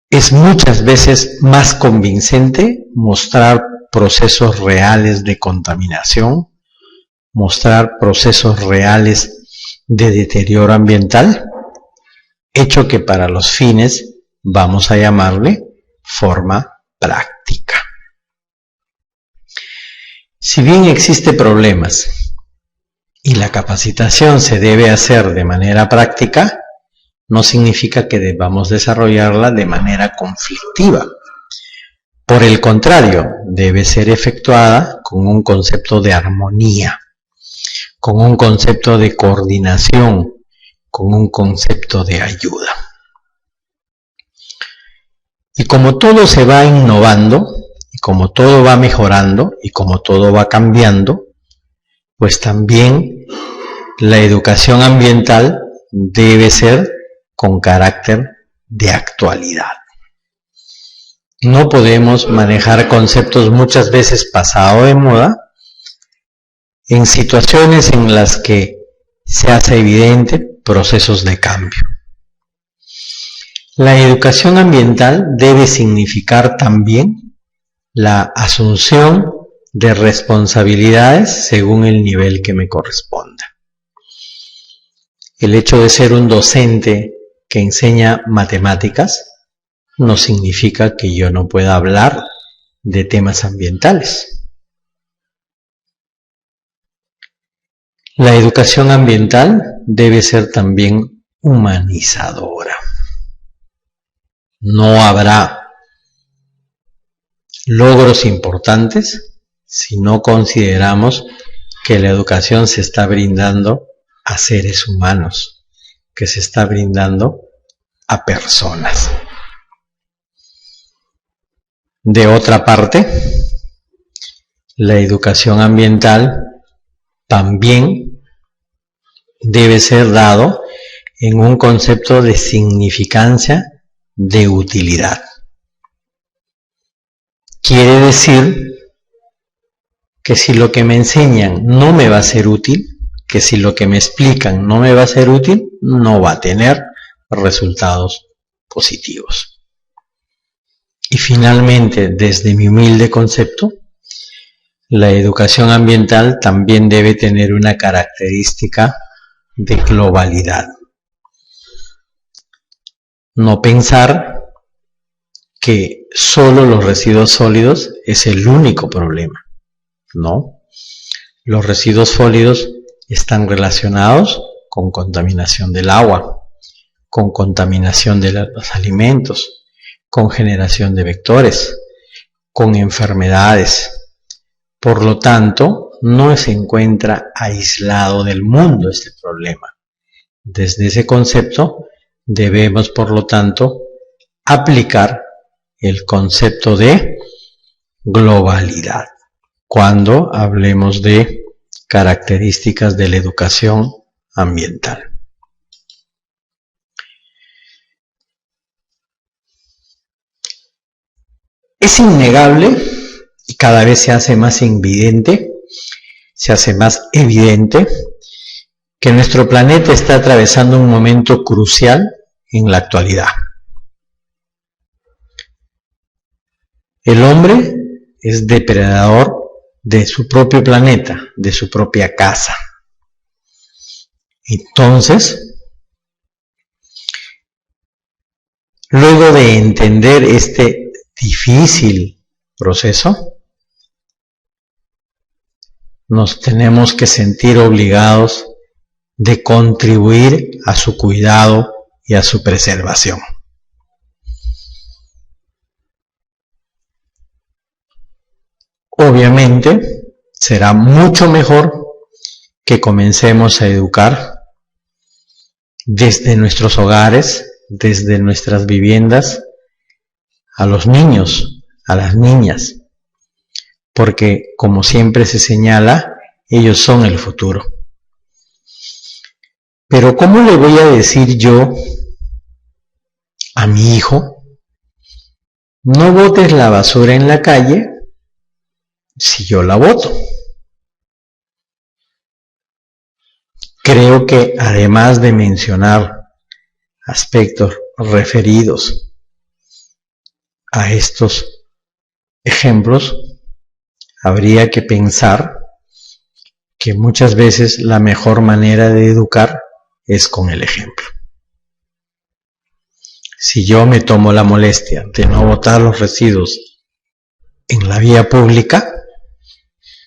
es muchas veces más convincente mostrar procesos reales de contaminación, mostrar procesos reales de deterioro ambiental, hecho que para los fines vamos a llamarle forma práctica. Si bien existen problemas y la capacitación se debe hacer de manera práctica, no significa que debamos desarrollarla de manera conflictiva. Por el contrario, debe ser efectuada con un concepto de armonía, con un concepto de coordinación, con un concepto de ayuda. Y como todo se va innovando, y como todo va mejorando, y como todo va cambiando, pues también la educación ambiental debe ser con carácter de actualidad. No podemos manejar conceptos muchas veces pasados de moda en situaciones en las que se hace evidente procesos de cambio. La educación ambiental debe significar también la asunción de responsabilidades según el nivel que me corresponda. El hecho de ser un docente que enseña matemáticas no significa que yo no pueda hablar de temas ambientales. La educación ambiental debe ser también humanizadora. No habrá logros importantes si no consideramos que la educación se está brindando a seres humanos, que se está brindando a personas. De otra parte, la educación ambiental también debe ser dado en un concepto de significancia de utilidad. Quiere decir que si lo que me enseñan no me va a ser útil, que si lo que me explican no me va a ser útil, no va a tener resultados positivos. Y finalmente, desde mi humilde concepto, la educación ambiental también debe tener una característica de globalidad. No pensar que solo los residuos sólidos es el único problema. No. Los residuos sólidos están relacionados con contaminación del agua, con contaminación de los alimentos, con generación de vectores, con enfermedades. Por lo tanto, no se encuentra aislado del mundo este problema. Desde ese concepto, debemos, por lo tanto, aplicar el concepto de globalidad cuando hablemos de características de la educación ambiental. Es innegable y cada vez se hace más evidente, que nuestro planeta está atravesando un momento crucial en la actualidad. El hombre es depredador de su propio planeta, de su propia casa. Entonces, luego de entender este difícil proceso, nos tenemos que sentir obligados de contribuir a su cuidado y a su preservación. Obviamente, será mucho mejor que comencemos a educar desde nuestros hogares, desde nuestras viviendas, a los niños, a las niñas, porque como siempre se señala, ellos son el futuro. Pero ¿cómo le voy a decir yo a mi hijo, no botes la basura en la calle si yo la boto? Creo que además de mencionar aspectos referidos a estos ejemplos, habría que pensar que muchas veces la mejor manera de educar es con el ejemplo. Si yo me tomo la molestia de no botar los residuos en la vía pública,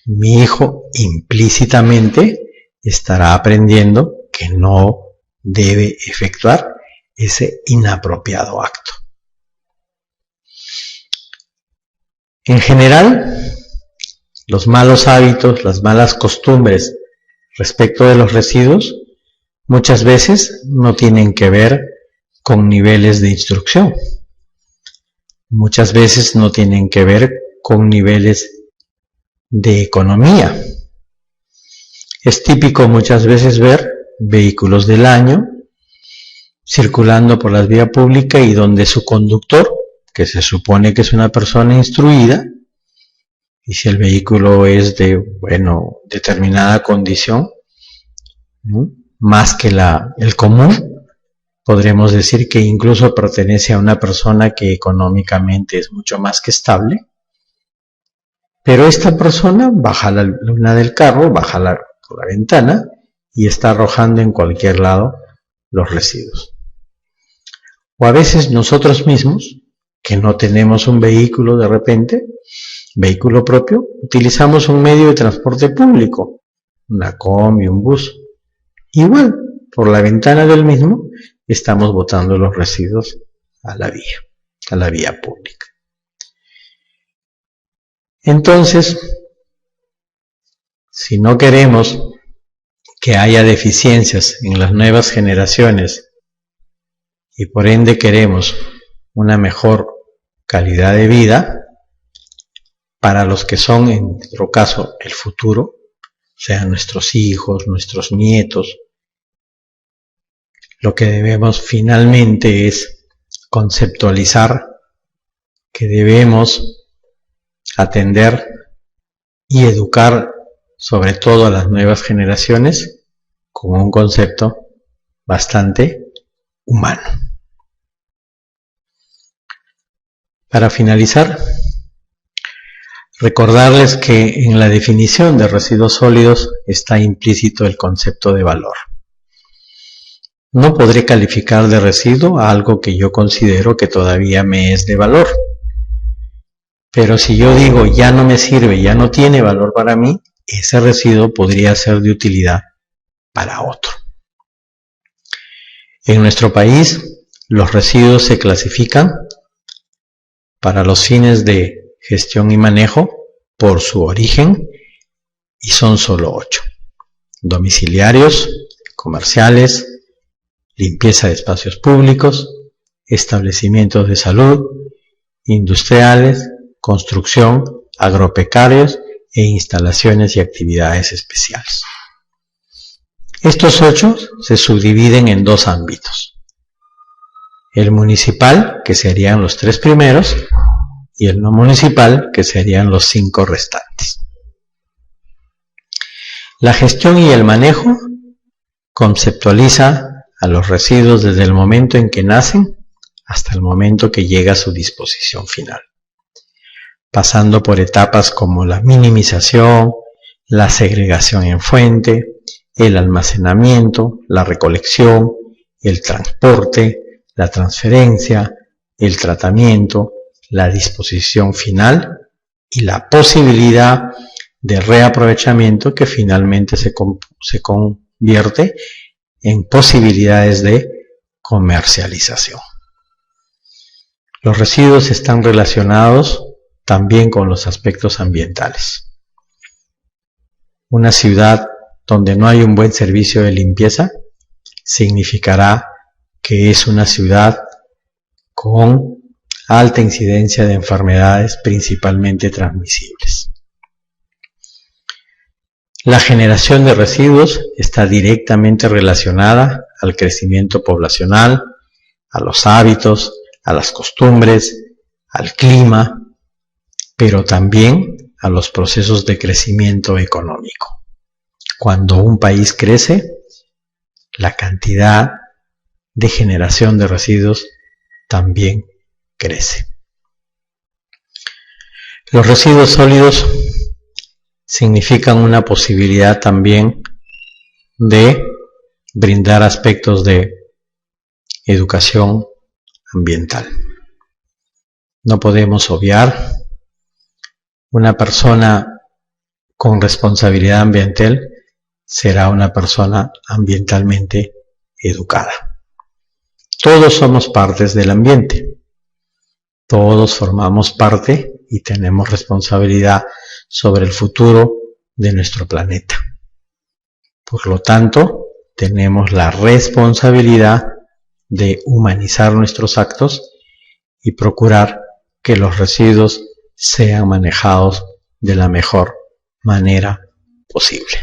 mi hijo implícitamente estará aprendiendo que no debe efectuar ese inapropiado acto. En general, los malos hábitos, las malas costumbres respecto de los residuos muchas veces no tienen que ver con niveles de instrucción. Muchas veces no tienen que ver con niveles de economía. Es típico muchas veces ver vehículos del año circulando por la vía pública y donde su conductor, que se supone que es una persona instruida, y si el vehículo es de, determinada condición, ¿no?, más que el común, podremos decir que incluso pertenece a una persona que económicamente es mucho más que estable, pero esta persona baja la luna del carro, baja por la ventana y está arrojando en cualquier lado los residuos. O a veces nosotros mismos, que no tenemos un vehículo de repente, vehículo propio, utilizamos un medio de transporte público, una combi, un bus. Igual, por la ventana del mismo, estamos botando los residuos a la vía pública. Entonces, si no queremos que haya deficiencias en las nuevas generaciones y por ende queremos una mejor calidad de vida para los que son, en nuestro caso, el futuro, sean nuestros hijos, nuestros nietos, lo que debemos finalmente es conceptualizar que debemos atender y educar sobre todo a las nuevas generaciones con un concepto bastante humano. Para finalizar, recordarles que en la definición de residuos sólidos está implícito el concepto de valor. No podré calificar de residuo a algo que yo considero que todavía me es de valor. Pero si yo digo ya no me sirve, ya no tiene valor para mí, ese residuo podría ser de utilidad para otro. En nuestro país, los residuos se clasifican para los fines de gestión y manejo por su origen y son solo 8. Domiciliarios, comerciales, limpieza de espacios públicos, establecimientos de salud, industriales, construcción, agropecuarios e instalaciones y actividades especiales. Estos 8 se subdividen en 2 ámbitos. El municipal, que serían los 3 primeros, y el no municipal, que serían los 5 restantes. La gestión y el manejo conceptualiza a los residuos desde el momento en que nacen hasta el momento que llega a su disposición final, pasando por etapas como la minimización, la segregación en fuente, el almacenamiento, la recolección, el transporte, la transferencia, el tratamiento, la disposición final y la posibilidad de reaprovechamiento que finalmente se convierte en posibilidades de comercialización. Los residuos están relacionados también con los aspectos ambientales. Una ciudad donde no hay un buen servicio de limpieza significará que es una ciudad con alta incidencia de enfermedades principalmente transmisibles. La generación de residuos está directamente relacionada al crecimiento poblacional, a los hábitos, a las costumbres, al clima, pero también a los procesos de crecimiento económico. Cuando un país crece, la cantidad de generación de residuos también crece. Los residuos sólidos significan una posibilidad también de brindar aspectos de educación ambiental. No podemos obviar una persona con responsabilidad ambiental será una persona ambientalmente educada. Todos somos partes del ambiente. Todos formamos parte y tenemos responsabilidad sobre el futuro de nuestro planeta. Por lo tanto, tenemos la responsabilidad de humanizar nuestros actos y procurar que los residuos sean manejados de la mejor manera posible.